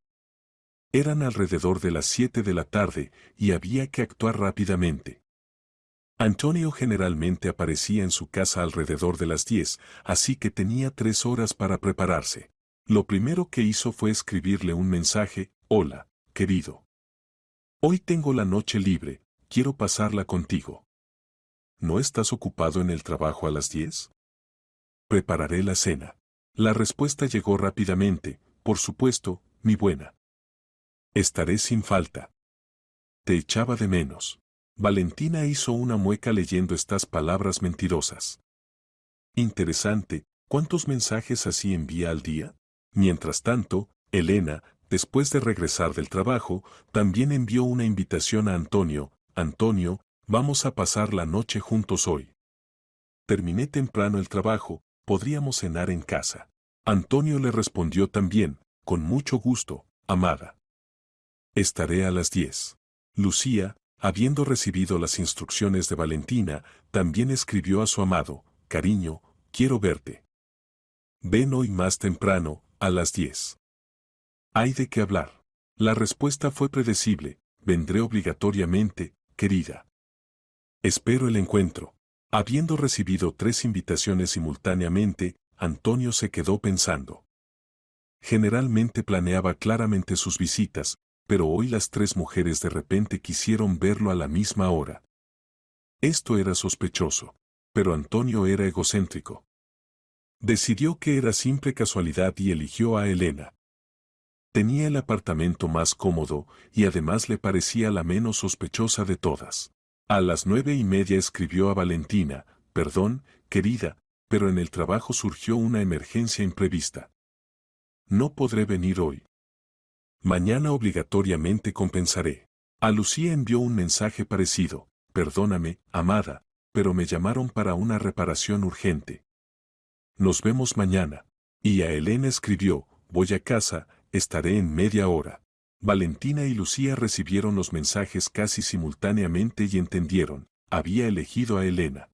Eran alrededor de las 7 de la tarde y había que actuar rápidamente. Antonio generalmente aparecía en su casa alrededor de las 10, así que tenía 3 horas para prepararse. Lo primero que hizo fue escribirle un mensaje: Hola, querido. Hoy tengo la noche libre, quiero pasarla contigo. ¿No estás ocupado en el trabajo a las 10? Prepararé la cena. La respuesta llegó rápidamente: por supuesto, mi buena. Estaré sin falta. Te echaba de menos. Valentina hizo una mueca leyendo estas palabras mentirosas. Interesante, ¿cuántos mensajes así envía al día? Mientras tanto, Elena, después de regresar del trabajo, también envió una invitación a Antonio. Antonio, vamos a pasar la noche juntos hoy. Terminé temprano el trabajo, podríamos cenar en casa. Antonio le respondió también, con mucho gusto, amada. Estaré a las 10. Lucía, habiendo recibido las instrucciones de Valentina, también escribió a su amado: cariño, quiero verte. Ven hoy más temprano, a las 10. Hay de qué hablar. La respuesta fue predecible: vendré obligatoriamente, querida. Espero el encuentro. Habiendo recibido 3 invitaciones simultáneamente, Antonio se quedó pensando. Generalmente planeaba claramente sus visitas, pero hoy las 3 mujeres de repente quisieron verlo a la misma hora. Esto era sospechoso, pero Antonio era egocéntrico. Decidió que era simple casualidad y eligió a Elena. Tenía el apartamento más cómodo y además le parecía la menos sospechosa de todas. A las 9:30 escribió a Valentina: perdón, querida, pero en el trabajo surgió una emergencia imprevista. No podré venir hoy. Mañana obligatoriamente compensaré. A Lucía envió un mensaje parecido: perdóname, amada, pero me llamaron para una reparación urgente. Nos vemos mañana. Y a Elena escribió: voy a casa, estaré en media hora. Valentina y Lucía recibieron los mensajes casi simultáneamente y entendieron: había elegido a Elena.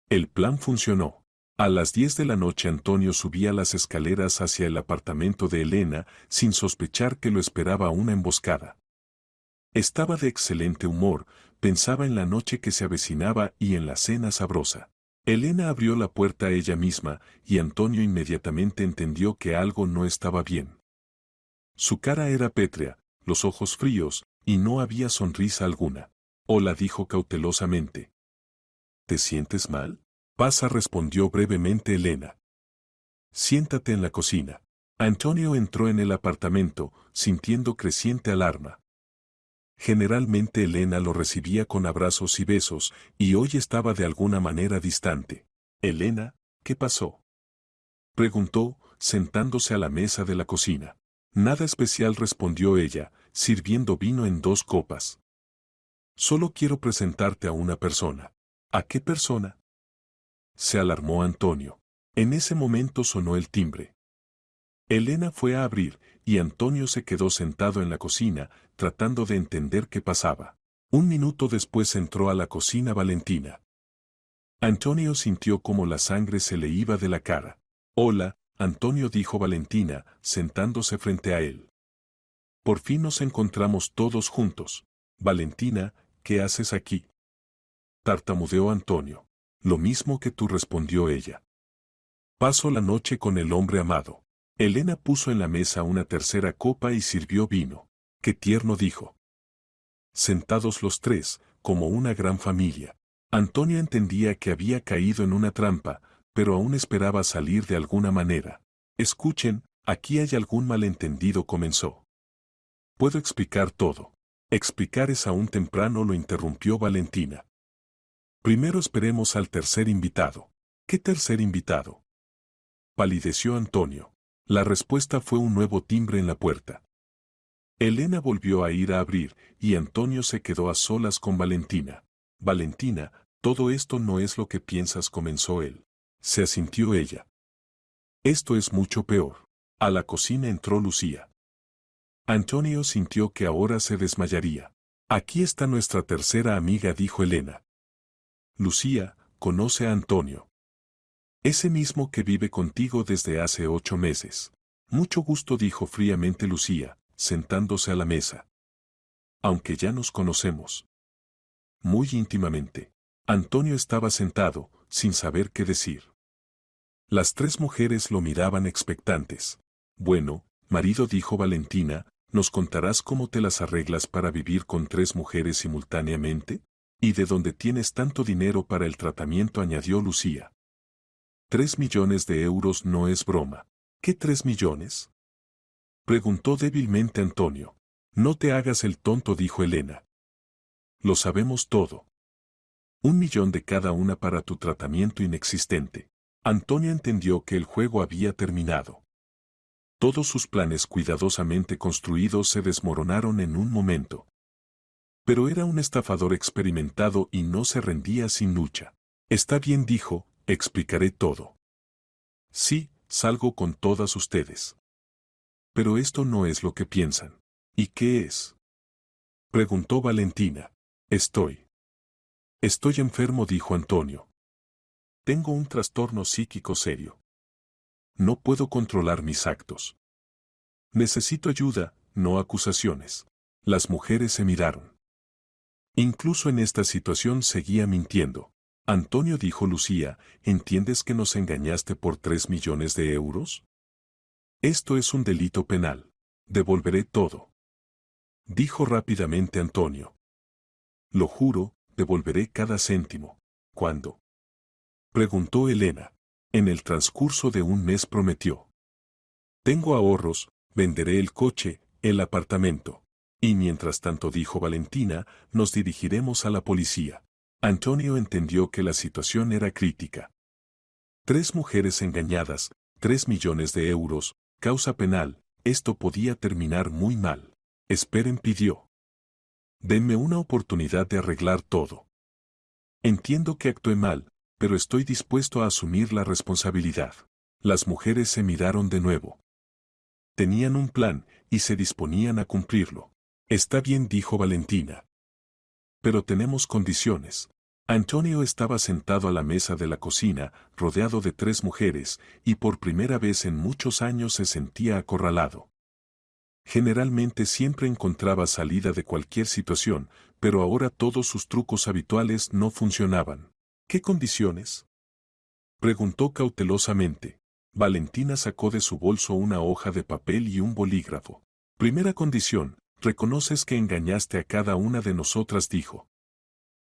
El plan funcionó. A las 10 de la noche Antonio subía las escaleras hacia el apartamento de Elena, sin sospechar que lo esperaba una emboscada. Estaba de excelente humor, pensaba en la noche que se avecinaba y en la cena sabrosa. Elena abrió la puerta a ella misma, y Antonio inmediatamente entendió que algo no estaba bien. Su cara era pétrea, los ojos fríos, y no había sonrisa alguna. Hola, dijo cautelosamente. ¿Te sientes mal? Pasa, respondió brevemente Elena. Siéntate en la cocina. Antonio entró en el apartamento, sintiendo creciente alarma. Generalmente Elena lo recibía con abrazos y besos, y hoy estaba de alguna manera distante. Elena, ¿Qué pasó? Preguntó, sentándose a la mesa de la cocina. Nada especial, respondió ella, sirviendo vino en 2 copas. Solo quiero presentarte a una persona. ¿A qué persona? Se alarmó Antonio. En ese momento sonó el timbre. Elena fue a abrir, y Antonio se quedó sentado en la cocina, tratando de entender qué pasaba. Un minuto después entró a la cocina Valentina. Antonio sintió como la sangre se le iba de la cara. Hola, Antonio, dijo Valentina, sentándose frente a él. Por fin nos encontramos todos juntos. Valentina, ¿qué haces aquí? Tartamudeó Antonio. Lo mismo que tú, respondió ella. Paso la noche con el hombre amado. Elena puso en la mesa una tercera copa y sirvió vino. Qué tierno, dijo. Sentados los tres, como una gran familia. Antonio entendía que había caído en una trampa, pero aún esperaba salir de alguna manera. Escuchen, aquí hay algún malentendido, comenzó. Puedo explicar todo. Explicar es aún temprano, lo interrumpió Valentina. Primero esperemos al tercer invitado. ¿Qué tercer invitado? Palideció Antonio. La respuesta fue un nuevo timbre en la puerta. Elena volvió a ir a abrir, y Antonio se quedó a solas con Valentina. Valentina, todo esto no es lo que piensas, comenzó él. Se asintió ella. Esto es mucho peor. A la cocina entró Lucía. Antonio sintió que ahora se desmayaría. Aquí está nuestra tercera amiga, dijo Elena. Lucía, conoce a Antonio. Ese mismo que vive contigo desde hace 8 meses. Mucho gusto, dijo fríamente Lucía, sentándose a la mesa. Aunque ya nos conocemos. Muy íntimamente. Antonio estaba sentado, sin saber qué decir. Las 3 mujeres lo miraban expectantes. Bueno, marido, dijo Valentina, ¿nos contarás cómo te las arreglas para vivir con 3 mujeres simultáneamente? ¿Y de dónde tienes tanto dinero para el tratamiento?, añadió Lucía. 3 millones de euros no es broma. ¿Qué 3 millones? Preguntó débilmente Antonio. No te hagas el tonto, dijo Elena. Lo sabemos todo. 1 millón de cada una para tu tratamiento inexistente. Antonio entendió que el juego había terminado. Todos sus planes cuidadosamente construidos se desmoronaron en un momento. Pero era un estafador experimentado y no se rendía sin lucha. Está bien, dijo, explicaré todo. Sí, salgo con todas ustedes. Pero esto no es lo que piensan. ¿Y qué es? Preguntó Valentina. Estoy enfermo, dijo Antonio. Tengo un trastorno psíquico serio. No puedo controlar mis actos. Necesito ayuda, no acusaciones. Las mujeres se miraron. Incluso en esta situación seguía mintiendo. Antonio, dijo Lucía, ¿entiendes que nos engañaste por 3 millones de euros? Esto es un delito penal. Devolveré todo. Dijo rápidamente Antonio. Lo juro, devolveré cada céntimo. ¿Cuándo? Preguntó Elena. En el transcurso de 1 mes, prometió. Tengo ahorros, venderé el coche, el apartamento. Y mientras tanto, dijo Valentina, nos dirigiremos a la policía. Antonio entendió que la situación era crítica. 3 mujeres engañadas, 3 millones de euros, causa penal, esto podía terminar muy mal. Esperen, pidió. Denme una oportunidad de arreglar todo. Entiendo que actué mal, pero estoy dispuesto a asumir la responsabilidad. Las mujeres se miraron de nuevo. Tenían un plan, y se disponían a cumplirlo. Está bien, dijo Valentina. Pero tenemos condiciones. Antonio estaba sentado a la mesa de la cocina, rodeado de 3 mujeres, y por primera vez en muchos años se sentía acorralado. Generalmente siempre encontraba salida de cualquier situación, pero ahora todos sus trucos habituales no funcionaban. ¿Qué condiciones? Preguntó cautelosamente. Valentina sacó de su bolso una hoja de papel y un bolígrafo. Primera condición, reconoces que engañaste a cada una de nosotras, dijo.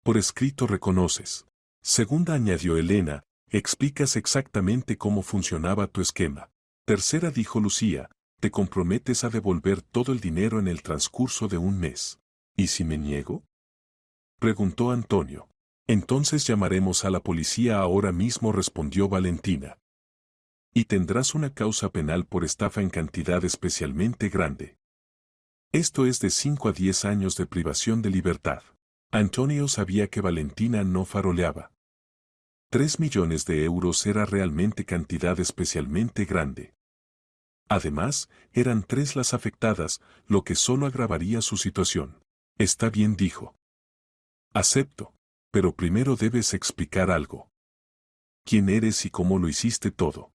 Por escrito reconoces. Segunda, añadió Elena, explicas exactamente cómo funcionaba tu esquema. Tercera, dijo Lucía, te comprometes a devolver todo el dinero en el transcurso de 1 mes. ¿Y si me niego? Preguntó Antonio. Entonces llamaremos a la policía ahora mismo, respondió Valentina. Y tendrás una causa penal por estafa en cantidad especialmente grande. Esto es de 5 a 10 años de privación de libertad. Antonio sabía que Valentina no faroleaba. 3 millones de euros era realmente cantidad especialmente grande. Además, eran 3 las afectadas, lo que solo agravaría su situación. Está bien, dijo. Acepto, pero primero debes explicar algo. ¿Quién eres y cómo lo hiciste todo?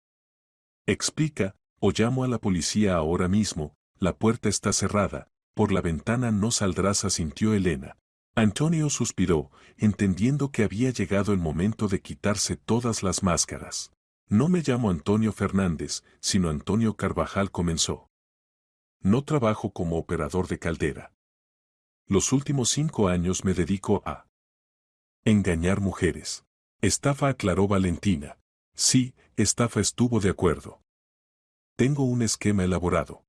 Explica, o llamo a la policía ahora mismo, la puerta está cerrada, por la ventana no saldrás, asintió Elena. Antonio suspiró, entendiendo que había llegado el momento de quitarse todas las máscaras. No me llamo Antonio Fernández, sino Antonio Carvajal, comenzó. No trabajo como operador de caldera. Los últimos 5 años me dedico a engañar mujeres. Estafa, aclaró Valentina. Sí, estafa, estuvo de acuerdo. Tengo un esquema elaborado.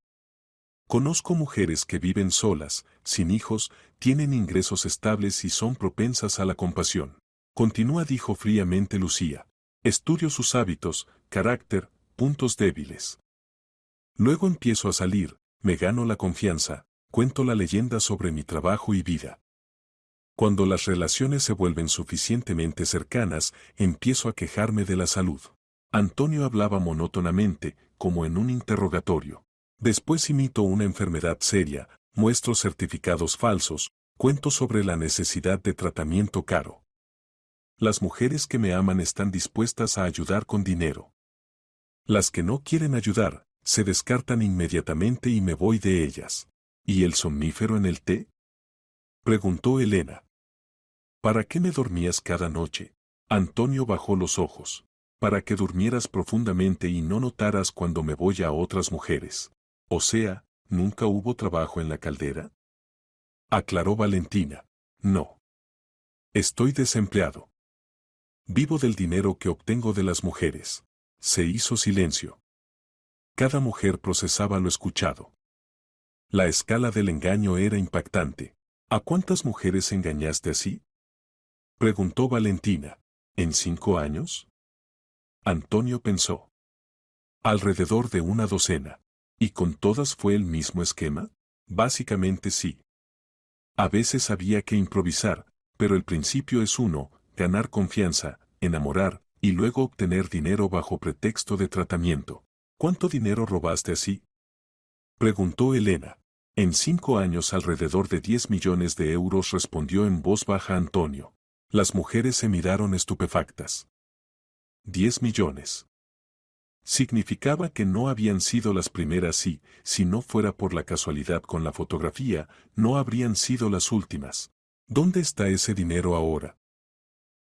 Conozco mujeres que viven solas, sin hijos, tienen ingresos estables y son propensas a la compasión. Continúa, dijo fríamente Lucía. Estudio sus hábitos, carácter, puntos débiles. Luego empiezo a salir, me gano la confianza, cuento la leyenda sobre mi trabajo y vida. Cuando las relaciones se vuelven suficientemente cercanas, empiezo a quejarme de la salud. Antonio hablaba monótonamente, como en un interrogatorio. Después imito una enfermedad seria, muestro certificados falsos, cuento sobre la necesidad de tratamiento caro. Las mujeres que me aman están dispuestas a ayudar con dinero. Las que no quieren ayudar, se descartan inmediatamente y me voy de ellas. ¿Y el somnífero en el té? Preguntó Elena. ¿Para qué me dormías cada noche? Antonio bajó los ojos. Para que durmieras profundamente y no notaras cuando me voy a otras mujeres. O sea, ¿nunca hubo trabajo en la caldera? Aclaró Valentina. No. Estoy desempleado. Vivo del dinero que obtengo de las mujeres. Se hizo silencio. Cada mujer procesaba lo escuchado. La escala del engaño era impactante. ¿A cuántas mujeres engañaste así? Preguntó Valentina. ¿En 5 años? Antonio pensó. Alrededor de una docena. ¿Y con todas fue el mismo esquema? Básicamente sí. A veces había que improvisar, pero el principio es uno, ganar confianza, enamorar, y luego obtener dinero bajo pretexto de tratamiento. ¿Cuánto dinero robaste así? Preguntó Elena. En 5 años alrededor de 10 millones de euros, respondió en voz baja Antonio. Las mujeres se miraron estupefactas. 10 millones. Significaba que no habían sido las primeras y, si no fuera por la casualidad con la fotografía, no habrían sido las últimas. ¿Dónde está ese dinero ahora?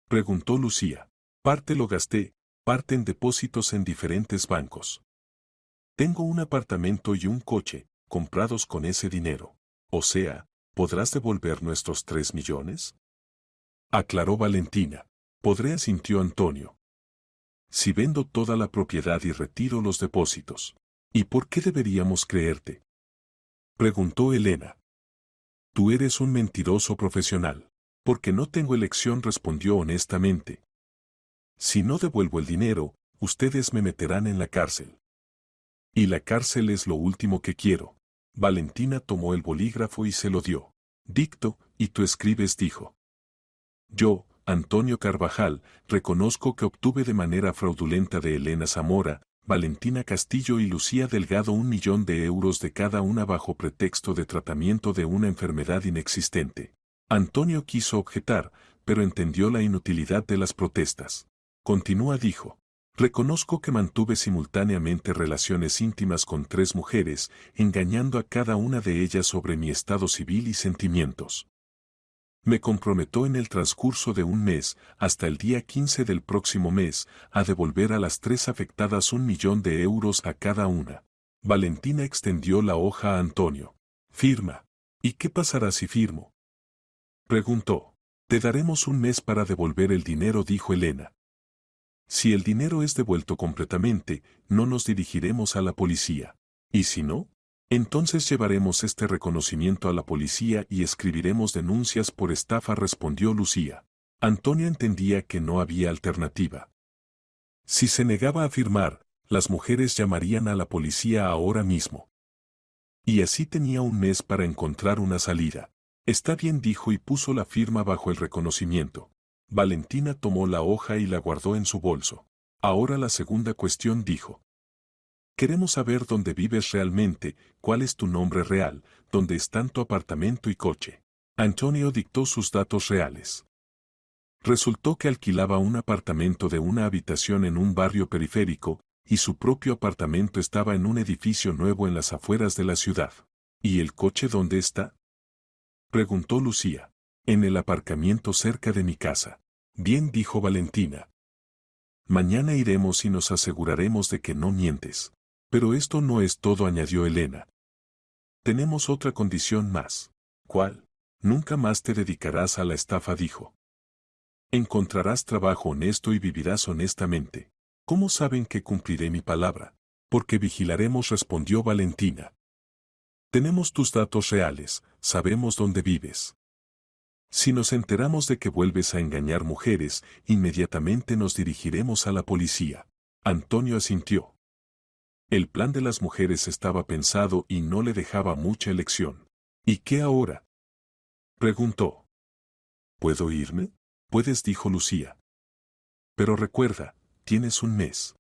Preguntó Lucía. Parte lo gasté, parte en depósitos en diferentes bancos. Tengo un apartamento y un coche, comprados con ese dinero. O sea, ¿podrás devolver nuestros 3 millones? Aclaró Valentina. Podré, asintió Antonio. Si vendo toda la propiedad y retiro los depósitos. ¿Y por qué deberíamos creerte? Preguntó Elena. Tú eres un mentiroso profesional. Porque no tengo elección, respondió honestamente. Si no devuelvo el dinero, ustedes me meterán en la cárcel. Y la cárcel es lo último que quiero. Valentina tomó el bolígrafo y se lo dio. Dicto, y tú escribes, dijo. Yo, Antonio Carvajal, reconozco que obtuve de manera fraudulenta de Elena Zamora, Valentina Castillo y Lucía Delgado 1 millón de euros de cada una bajo pretexto de tratamiento de una enfermedad inexistente. Antonio quiso objetar, pero entendió la inutilidad de las protestas. Continúa, dijo. Reconozco que mantuve simultáneamente relaciones íntimas con 3 mujeres, engañando a cada una de ellas sobre mi estado civil y sentimientos. Me comprometo en el transcurso de un mes, hasta el día 15 del próximo mes, a devolver a las 3 afectadas 1 millón de euros a cada una. Valentina extendió la hoja a Antonio. Firma. ¿Y qué pasará si firmo? Preguntó. Te daremos un mes para devolver el dinero, dijo Elena. Si el dinero es devuelto completamente, no nos dirigiremos a la policía. ¿Y si no? Entonces llevaremos este reconocimiento a la policía y escribiremos denuncias por estafa, respondió Lucía. Antonio entendía que no había alternativa. Si se negaba a firmar, las mujeres llamarían a la policía ahora mismo. Y así tenía un mes para encontrar una salida. Está bien, dijo y puso la firma bajo el reconocimiento. Valentina tomó la hoja y la guardó en su bolso. Ahora la segunda cuestión, dijo. Queremos saber dónde vives realmente, cuál es tu nombre real, dónde están tu apartamento y coche. Antonio dictó sus datos reales. Resultó que alquilaba un apartamento de una habitación en un barrio periférico, y su propio apartamento estaba en un edificio nuevo en las afueras de la ciudad. ¿Y el coche dónde está?, preguntó Lucía. En el aparcamiento cerca de mi casa. Bien, dijo Valentina. Mañana iremos y nos aseguraremos de que no mientes. Pero esto no es todo, añadió Elena. Tenemos otra condición más. ¿Cuál? Nunca más te dedicarás a la estafa, dijo. Encontrarás trabajo honesto y vivirás honestamente. ¿Cómo saben que cumpliré mi palabra? Porque vigilaremos, respondió Valentina. Tenemos tus datos reales, sabemos dónde vives. Si nos enteramos de que vuelves a engañar mujeres, inmediatamente nos dirigiremos a la policía. Antonio asintió. El plan de las mujeres estaba pensado y no le dejaba mucha elección. ¿Y qué ahora?, preguntó. ¿Puedo irme? Puedes, dijo Lucía. Pero recuerda, tienes un mes.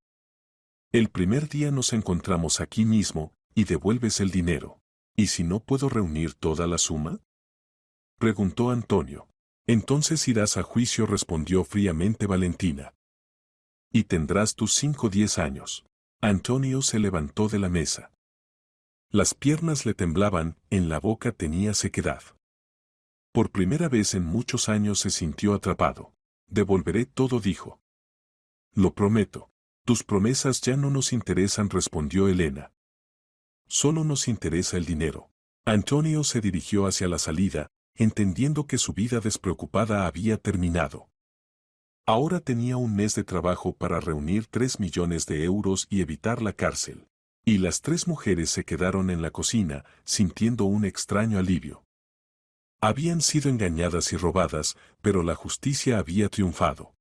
El primer día nos encontramos aquí mismo, y devuelves el dinero. ¿Y si no puedo reunir toda la suma?, preguntó Antonio. Entonces irás a juicio, respondió fríamente Valentina. Y tendrás tus 5 o 10 años. Antonio se levantó de la mesa. Las piernas le temblaban, en la boca tenía sequedad. Por primera vez en muchos años se sintió atrapado. Devolveré todo, dijo. Lo prometo. Tus promesas ya no nos interesan, respondió Elena. Solo nos interesa el dinero. Antonio se dirigió hacia la salida, entendiendo que su vida despreocupada había terminado. Ahora tenía un mes de trabajo para reunir 3 millones de euros y evitar la cárcel. Y las 3 mujeres se quedaron en la cocina, sintiendo un extraño alivio. Habían sido engañadas y robadas, pero la justicia había triunfado.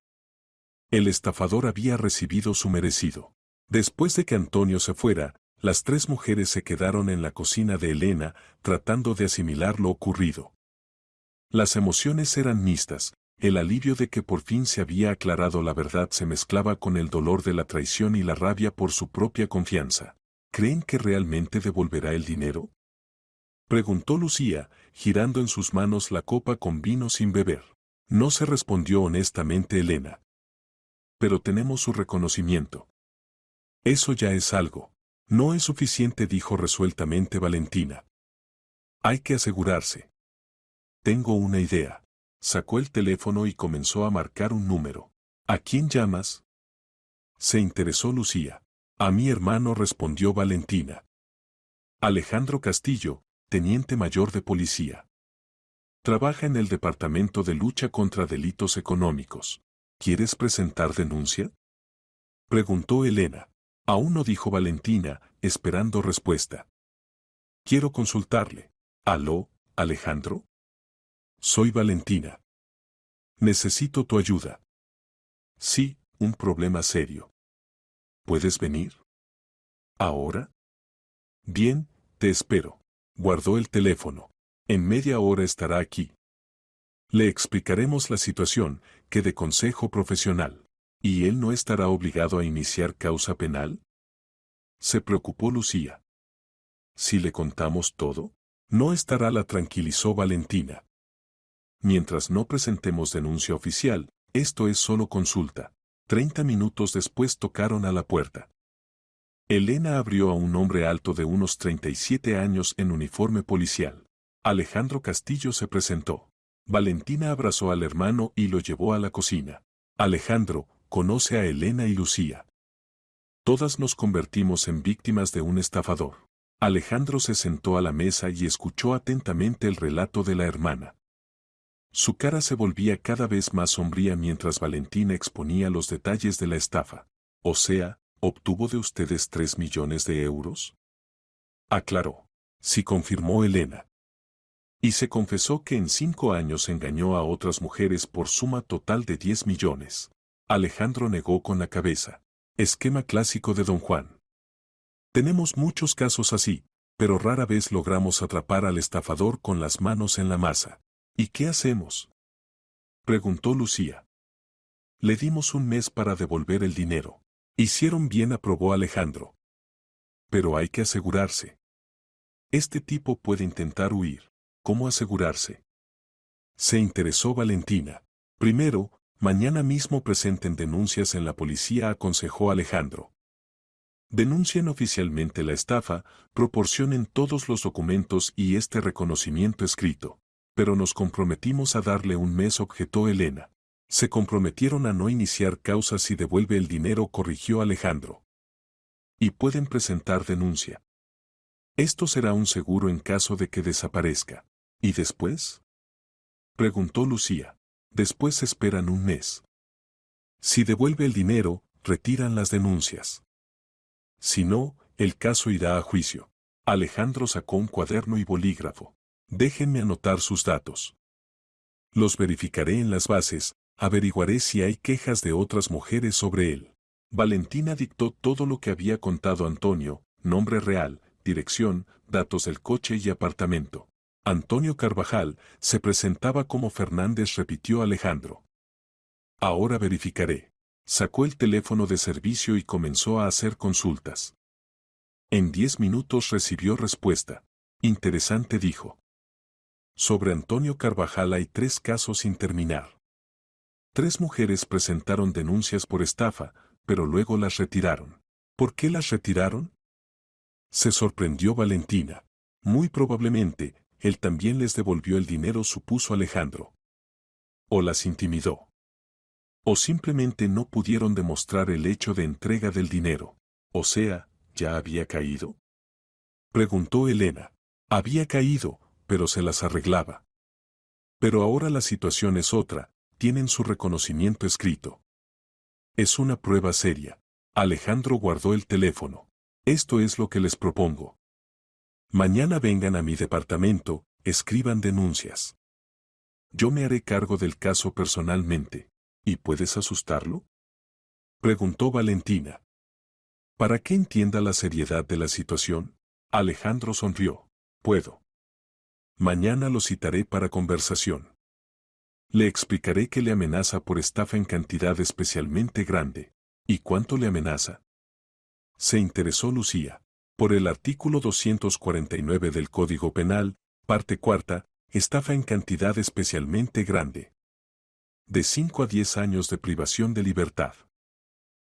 El estafador había recibido su merecido. Después de que Antonio se fuera, las 3 mujeres se quedaron en la cocina de Elena, tratando de asimilar lo ocurrido. Las emociones eran mixtas. El alivio de que por fin se había aclarado la verdad se mezclaba con el dolor de la traición y la rabia por su propia confianza. ¿Creen que realmente devolverá el dinero?, preguntó Lucía, girando en sus manos la copa con vino sin beber. No se, respondió honestamente Elena. Pero tenemos su reconocimiento. Eso ya es algo. No es suficiente, dijo resueltamente Valentina. Hay que asegurarse. Tengo una idea. Sacó el teléfono y comenzó a marcar un número. ¿A quién llamas?, se interesó Lucía. A mi hermano, respondió Valentina. Alejandro Castillo, teniente mayor de policía. Trabaja en el Departamento de Lucha contra Delitos Económicos. ¿Quieres presentar denuncia?, preguntó Elena. Aún no, dijo Valentina, esperando respuesta. Quiero consultarle. ¿Aló, Alejandro? Soy Valentina. Necesito tu ayuda. Sí, un problema serio. ¿Puedes venir? ¿Ahora? Bien, te espero. Guardó el teléfono. En media hora estará aquí. Le explicaremos la situación, que de consejo profesional. ¿Y él no estará obligado a iniciar causa penal?, se preocupó Lucía. Si le contamos todo, no estará, la tranquilizó Valentina. Mientras no presentemos denuncia oficial, esto es solo consulta. 30 minutos después tocaron a la puerta. Elena abrió a un hombre alto de unos 37 años en uniforme policial. Alejandro Castillo se presentó. Valentina abrazó al hermano y lo llevó a la cocina. Alejandro, conoce a Elena y Lucía. Todas nos convertimos en víctimas de un estafador. Alejandro se sentó a la mesa y escuchó atentamente el relato de la hermana. Su cara se volvía cada vez más sombría mientras Valentina exponía los detalles de la estafa. O sea, ¿obtuvo de ustedes 3 millones de euros? Aclaró. Sí, confirmó Elena. Y se confesó que en 5 años engañó a otras mujeres por suma total de 10 millones. Alejandro negó con la cabeza. Esquema clásico de Don Juan. Tenemos muchos casos así, pero rara vez logramos atrapar al estafador con las manos en la masa. ¿Y qué hacemos?, preguntó Lucía. Le dimos un mes para devolver el dinero. Hicieron bien, aprobó Alejandro. Pero hay que asegurarse. Este tipo puede intentar huir. ¿Cómo asegurarse?, se interesó Valentina. Primero, mañana mismo presenten denuncias en la policía, aconsejó Alejandro. Denuncien oficialmente la estafa, proporcionen todos los documentos y este reconocimiento escrito. Pero nos comprometimos a darle un mes, objetó Elena. Se comprometieron a no iniciar causas si devuelve el dinero, corrigió Alejandro. Y pueden presentar denuncia. Esto será un seguro en caso de que desaparezca. ¿Y después?, preguntó Lucía. Después esperan un mes. Si devuelve el dinero, retiran las denuncias. Si no, el caso irá a juicio. Alejandro sacó un cuaderno y bolígrafo. Déjenme anotar sus datos. Los verificaré en las bases, averiguaré si hay quejas de otras mujeres sobre él. Valentina dictó todo lo que había contado Antonio: nombre real, dirección, datos del coche y apartamento. Antonio Carvajal se presentaba como Fernández, repitió Alejandro. Ahora verificaré. Sacó el teléfono de servicio y comenzó a hacer consultas. En 10 minutos recibió respuesta. Interesante, dijo. Sobre Antonio Carvajal hay 3 casos sin terminar. 3 mujeres presentaron denuncias por estafa, pero luego las retiraron. ¿Por qué las retiraron?, se sorprendió Valentina. Muy probablemente, él también les devolvió el dinero, supuso Alejandro. O las intimidó. O simplemente no pudieron demostrar el hecho de entrega del dinero. O sea, ¿ya había caído?, preguntó Elena. Había caído, pero se las arreglaba. Pero ahora la situación es otra, tienen su reconocimiento escrito. Es una prueba seria. Alejandro guardó el teléfono. Esto es lo que les propongo. Mañana vengan a mi departamento, escriban denuncias. Yo me haré cargo del caso personalmente. ¿Y puedes asustarlo?, preguntó Valentina. Para que entienda la seriedad de la situación. Alejandro sonrió. Puedo. Mañana lo citaré para conversación. Le explicaré que le amenaza por estafa en cantidad especialmente grande. ¿Y cuánto le amenaza?, se interesó Lucía. Por el artículo 249 del Código Penal, parte cuarta, estafa en cantidad especialmente grande. De 5 a 10 años de privación de libertad.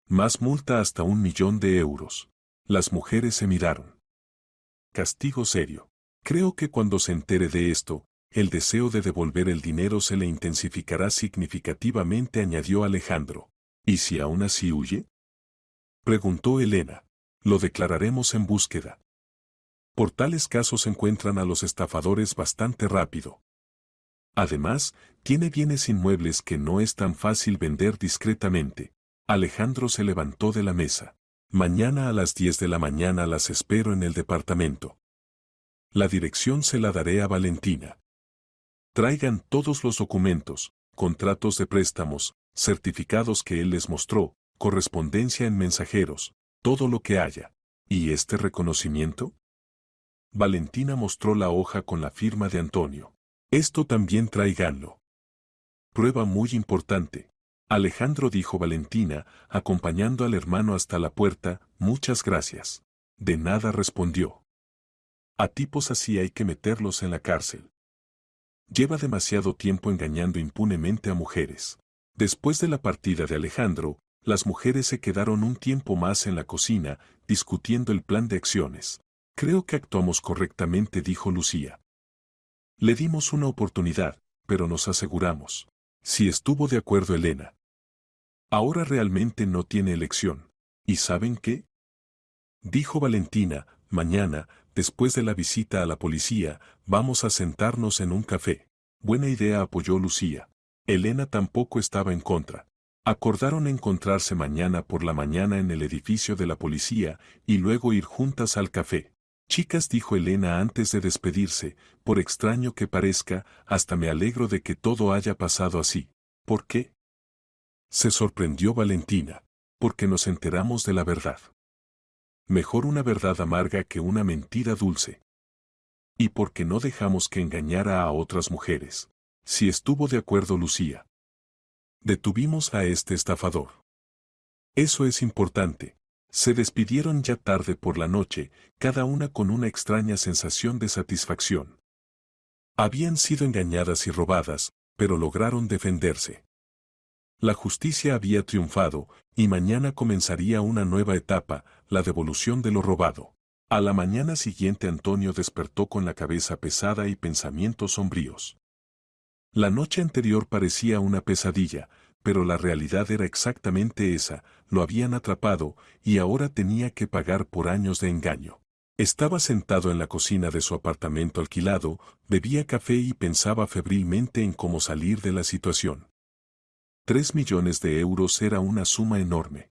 Más multa hasta 1 millón de euros. Las mujeres se miraron. Castigo serio. Creo que cuando se entere de esto, el deseo de devolver el dinero se le intensificará significativamente, añadió Alejandro. ¿Y si aún así huye?, preguntó Elena. Lo declararemos en búsqueda. Por tales casos encuentran a los estafadores bastante rápido. Además, tiene bienes inmuebles que no es tan fácil vender discretamente. Alejandro se levantó de la mesa. Mañana a las 10 de la mañana las espero en el departamento. La dirección se la daré a Valentina. Traigan todos los documentos, contratos de préstamos, certificados que él les mostró, correspondencia en mensajeros, todo lo que haya. ¿Y este reconocimiento?, Valentina mostró la hoja con la firma de Antonio. Esto también tráiganlo. Prueba muy importante. Alejandro, dijo Valentina, acompañando al hermano hasta la puerta. Muchas gracias. De nada, respondió. A tipos así hay que meterlos en la cárcel. Lleva demasiado tiempo engañando impunemente a mujeres. Después de la partida de Alejandro, las mujeres se quedaron un tiempo más en la cocina, discutiendo el plan de acciones. Creo que actuamos correctamente, dijo Lucía. Le dimos una oportunidad, pero nos aseguramos. Sí, estuvo de acuerdo Elena. Ahora realmente no tiene elección. ¿Y saben qué?, dijo Valentina. Mañana, después de la visita a la policía, vamos a sentarnos en un café. Buena idea, apoyó Lucía. Elena tampoco estaba en contra. Acordaron encontrarse mañana por la mañana en el edificio de la policía y luego ir juntas al café. Chicas, dijo Elena antes de despedirse, por extraño que parezca, hasta me alegro de que todo haya pasado así. ¿Por qué? Se sorprendió Valentina. Porque nos enteramos de la verdad. Mejor una verdad amarga que una mentira dulce. Y porque no dejamos que engañara a otras mujeres. Si estuvo de acuerdo Lucía. Detuvimos a este estafador. Eso es importante. Se despidieron ya tarde por la noche, cada una con una extraña sensación de satisfacción. Habían sido engañadas y robadas, pero lograron defenderse. La justicia había triunfado, y mañana comenzaría una nueva etapa, la devolución de lo robado. A la mañana siguiente Antonio despertó con la cabeza pesada y pensamientos sombríos. La noche anterior parecía una pesadilla, pero la realidad era exactamente esa, lo habían atrapado, y ahora tenía que pagar por años de engaño. Estaba sentado en la cocina de su apartamento alquilado, bebía café y pensaba febrilmente en cómo salir de la situación. 3 millones de euros era una suma enorme.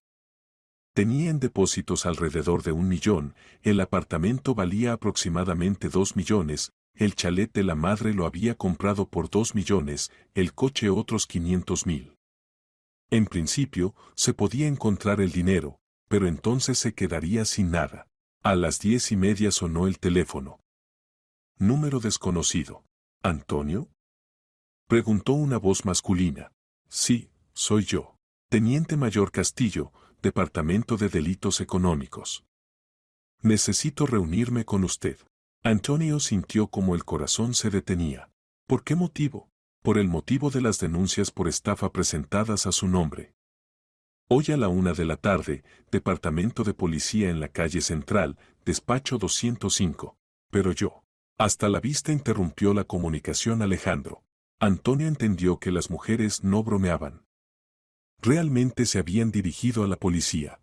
Tenía en depósitos alrededor de 1 millón, el apartamento valía aproximadamente 2 millones, el chalet de la madre lo había comprado por 2 millones, el coche otros 500.000. En principio, se podía encontrar el dinero, pero entonces se quedaría sin nada. A las 10:30 sonó el teléfono. Número desconocido. ¿Antonio? Preguntó una voz masculina. Sí, soy yo. Teniente Mayor Castillo, Departamento de Delitos Económicos. Necesito reunirme con usted. Antonio sintió como el corazón se detenía. ¿Por qué motivo? Por el motivo de las denuncias por estafa presentadas a su nombre. Hoy a la 1 de la tarde, Departamento de Policía en la calle Central, despacho 205. Pero yo. Hasta la vista interrumpió la comunicación Alejandro. Antonio entendió que las mujeres no bromeaban. Realmente se habían dirigido a la policía.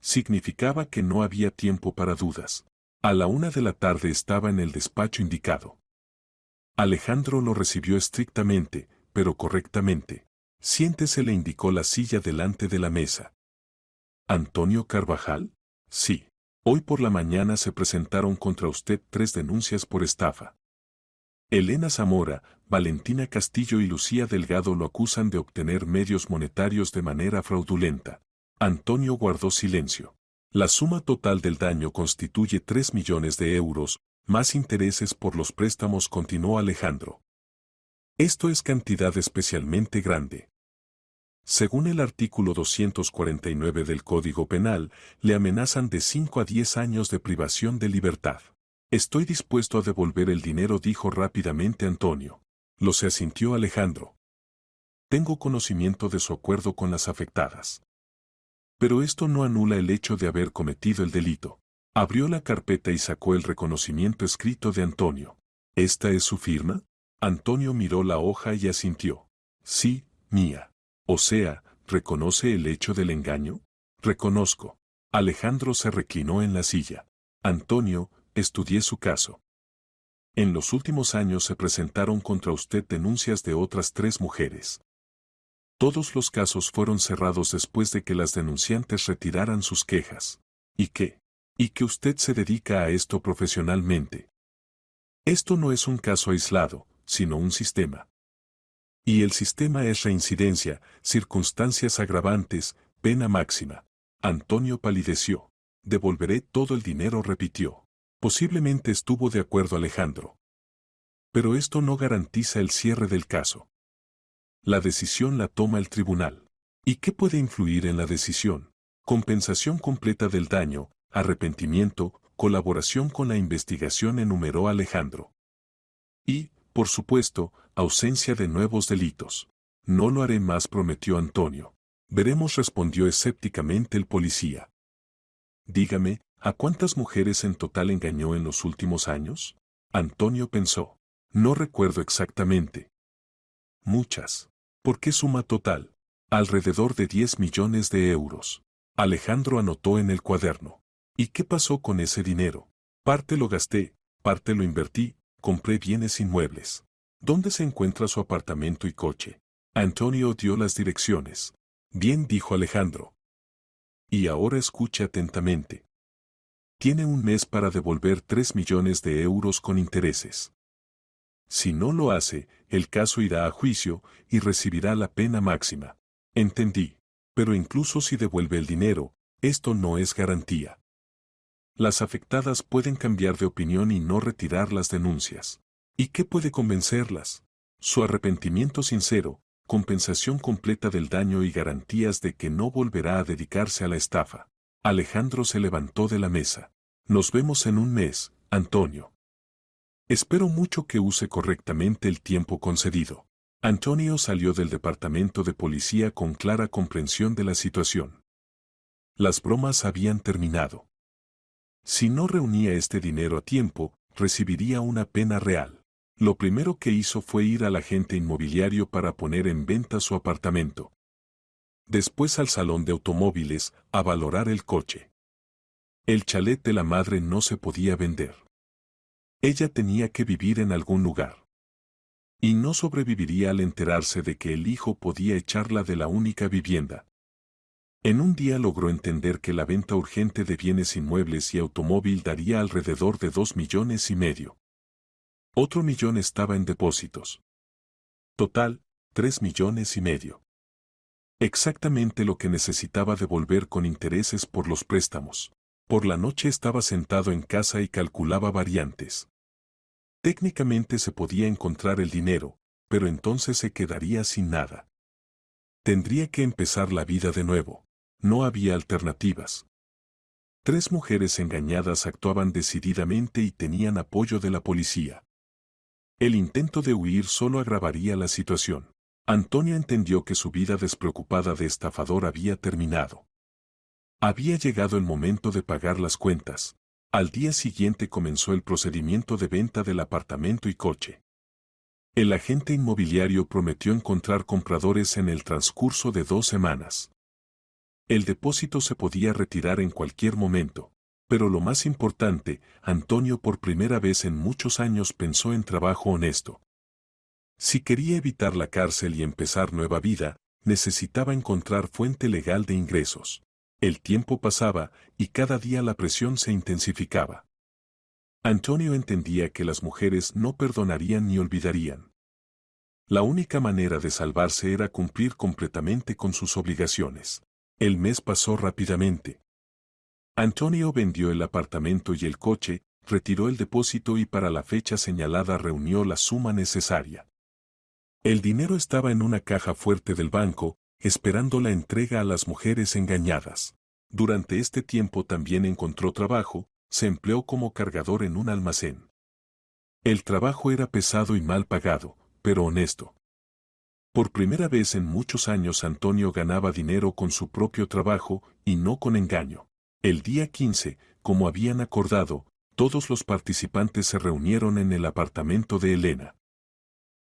Significaba que no había tiempo para dudas. A la 1 de la tarde estaba en el despacho indicado. Alejandro lo recibió estrictamente, pero correctamente. Siéntese, le indicó la silla delante de la mesa. ¿Antonio Carvajal? Sí. Hoy por la mañana se presentaron contra usted 3 denuncias por estafa. Elena Zamora, Valentina Castillo y Lucía Delgado lo acusan de obtener medios monetarios de manera fraudulenta. Antonio guardó silencio. La suma total del daño constituye 3 millones de euros, más intereses por los préstamos, continuó Alejandro. Esto es cantidad especialmente grande. Según el artículo 249 del Código Penal, le amenazan de 5 a 10 años de privación de libertad. Estoy dispuesto a devolver el dinero, dijo rápidamente Antonio. Lo se asintió Alejandro. Tengo conocimiento de su acuerdo con las afectadas. Pero esto no anula el hecho de haber cometido el delito. Abrió la carpeta y sacó el reconocimiento escrito de Antonio. ¿Esta es su firma? Antonio miró la hoja y asintió. Sí, mía. O sea, ¿reconoce el hecho del engaño? Reconozco. Alejandro se reclinó en la silla. Antonio, estudié su caso. En los últimos años se presentaron contra usted denuncias de otras 3 mujeres. Todos los casos fueron cerrados después de que las denunciantes retiraran sus quejas. ¿Y qué? ¿Y que usted se dedica a esto profesionalmente? Esto no es un caso aislado, sino un sistema. Y el sistema es reincidencia, circunstancias agravantes, pena máxima. Antonio palideció. Devolveré todo el dinero, repitió. Posiblemente estuvo de acuerdo Alejandro. Pero esto no garantiza el cierre del caso. La decisión la toma el tribunal. ¿Y qué puede influir en la decisión? Compensación completa del daño, arrepentimiento, colaboración con la investigación, enumeró Alejandro. Y, por supuesto, ausencia de nuevos delitos. No lo haré más, prometió Antonio. Veremos, respondió escépticamente el policía. Dígame, ¿a cuántas mujeres en total engañó en los últimos años? Antonio pensó. No recuerdo exactamente. Muchas. ¿Por qué suma total? Alrededor de 10 millones de euros. Alejandro anotó en el cuaderno. ¿Y qué pasó con ese dinero? Parte lo gasté, parte lo invertí, compré bienes inmuebles. ¿Dónde se encuentra su apartamento y coche? Antonio dio las direcciones. Bien, dijo Alejandro. Y ahora escuche atentamente. Tiene un mes para devolver 3 millones de euros con intereses. Si no lo hace, el caso irá a juicio y recibirá la pena máxima. Entendí. Pero incluso si devuelve el dinero, esto no es garantía. Las afectadas pueden cambiar de opinión y no retirar las denuncias. ¿Y qué puede convencerlas? Su arrepentimiento sincero, compensación completa del daño y garantías de que no volverá a dedicarse a la estafa. Alejandro se levantó de la mesa. Nos vemos en un mes, Antonio. Espero mucho que use correctamente el tiempo concedido. Antonio salió del departamento de policía con clara comprensión de la situación. Las bromas habían terminado. Si no reunía este dinero a tiempo, recibiría una pena real. Lo primero que hizo fue ir al agente inmobiliario para poner en venta su apartamento. Después al salón de automóviles, a valorar el coche. El chalet de la madre no se podía vender. Ella tenía que vivir en algún lugar. Y no sobreviviría al enterarse de que el hijo podía echarla de la única vivienda. En un día logró entender que la venta urgente de bienes inmuebles y automóvil daría alrededor de 2,5 millones. Otro millón estaba en depósitos. Total, 3,5 millones. Exactamente lo que necesitaba devolver con intereses por los préstamos. Por la noche estaba sentado en casa y calculaba variantes. Técnicamente se podía encontrar el dinero, pero entonces se quedaría sin nada. Tendría que empezar la vida de nuevo. No había alternativas. 3 mujeres engañadas actuaban decididamente y tenían apoyo de la policía. El intento de huir solo agravaría la situación. Antonio entendió que su vida despreocupada de estafador había terminado. Había llegado el momento de pagar las cuentas. Al día siguiente comenzó el procedimiento de venta del apartamento y coche. El agente inmobiliario prometió encontrar compradores en el transcurso de 2 semanas. El depósito se podía retirar en cualquier momento, pero lo más importante, Antonio por primera vez en muchos años pensó en trabajo honesto. Si quería evitar la cárcel y empezar nueva vida, necesitaba encontrar fuente legal de ingresos. El tiempo pasaba y cada día la presión se intensificaba. Antonio entendía que las mujeres no perdonarían ni olvidarían. La única manera de salvarse era cumplir completamente con sus obligaciones. El mes pasó rápidamente. Antonio vendió el apartamento y el coche, retiró el depósito y para la fecha señalada reunió la suma necesaria. El dinero estaba en una caja fuerte del banco, esperando la entrega a las mujeres engañadas. Durante este tiempo también encontró trabajo, se empleó como cargador en un almacén. El trabajo era pesado y mal pagado, pero honesto. Por primera vez en muchos años Antonio ganaba dinero con su propio trabajo y no con engaño. El día 15, como habían acordado, todos los participantes se reunieron en el apartamento de Elena.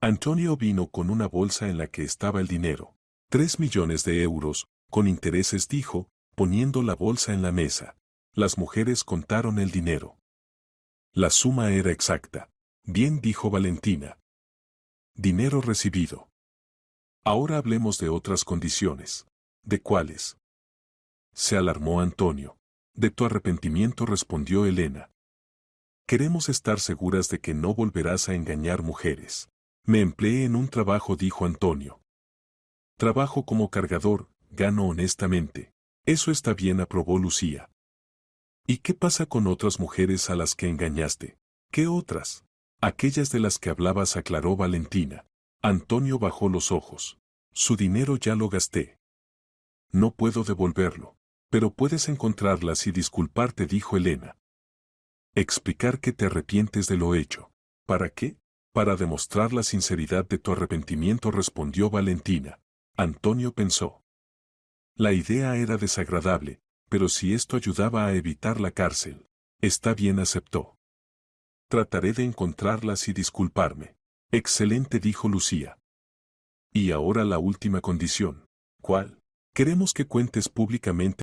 Antonio vino con una bolsa en la que estaba el dinero. 3 millones de euros, con intereses dijo, poniendo la bolsa en la mesa. Las mujeres contaron el dinero. La suma era exacta. Bien dijo Valentina. Dinero recibido. Ahora hablemos de otras condiciones. ¿De cuáles? Se alarmó Antonio. De tu arrepentimiento respondió Elena. Queremos estar seguras de que no volverás a engañar mujeres. Me empleé en un trabajo, dijo Antonio. Trabajo como cargador, gano honestamente. Eso está bien, aprobó Lucía. ¿Y qué pasa con otras mujeres a las que engañaste? ¿Qué otras? Aquellas de las que hablabas, aclaró Valentina. Antonio bajó los ojos. Su dinero ya lo gasté. No puedo devolverlo. Pero puedes encontrarlas y disculparte, dijo Elena. Explicar que te arrepientes de lo hecho. ¿Para qué? Para demostrar la sinceridad de tu arrepentimiento, respondió Valentina. Antonio pensó. La idea era desagradable, pero si esto ayudaba a evitar la cárcel, está bien, aceptó. Trataré de encontrarlas y disculparme. Excelente, dijo Lucía. Y ahora la última condición. ¿Cuál? Queremos que cuentes públicamente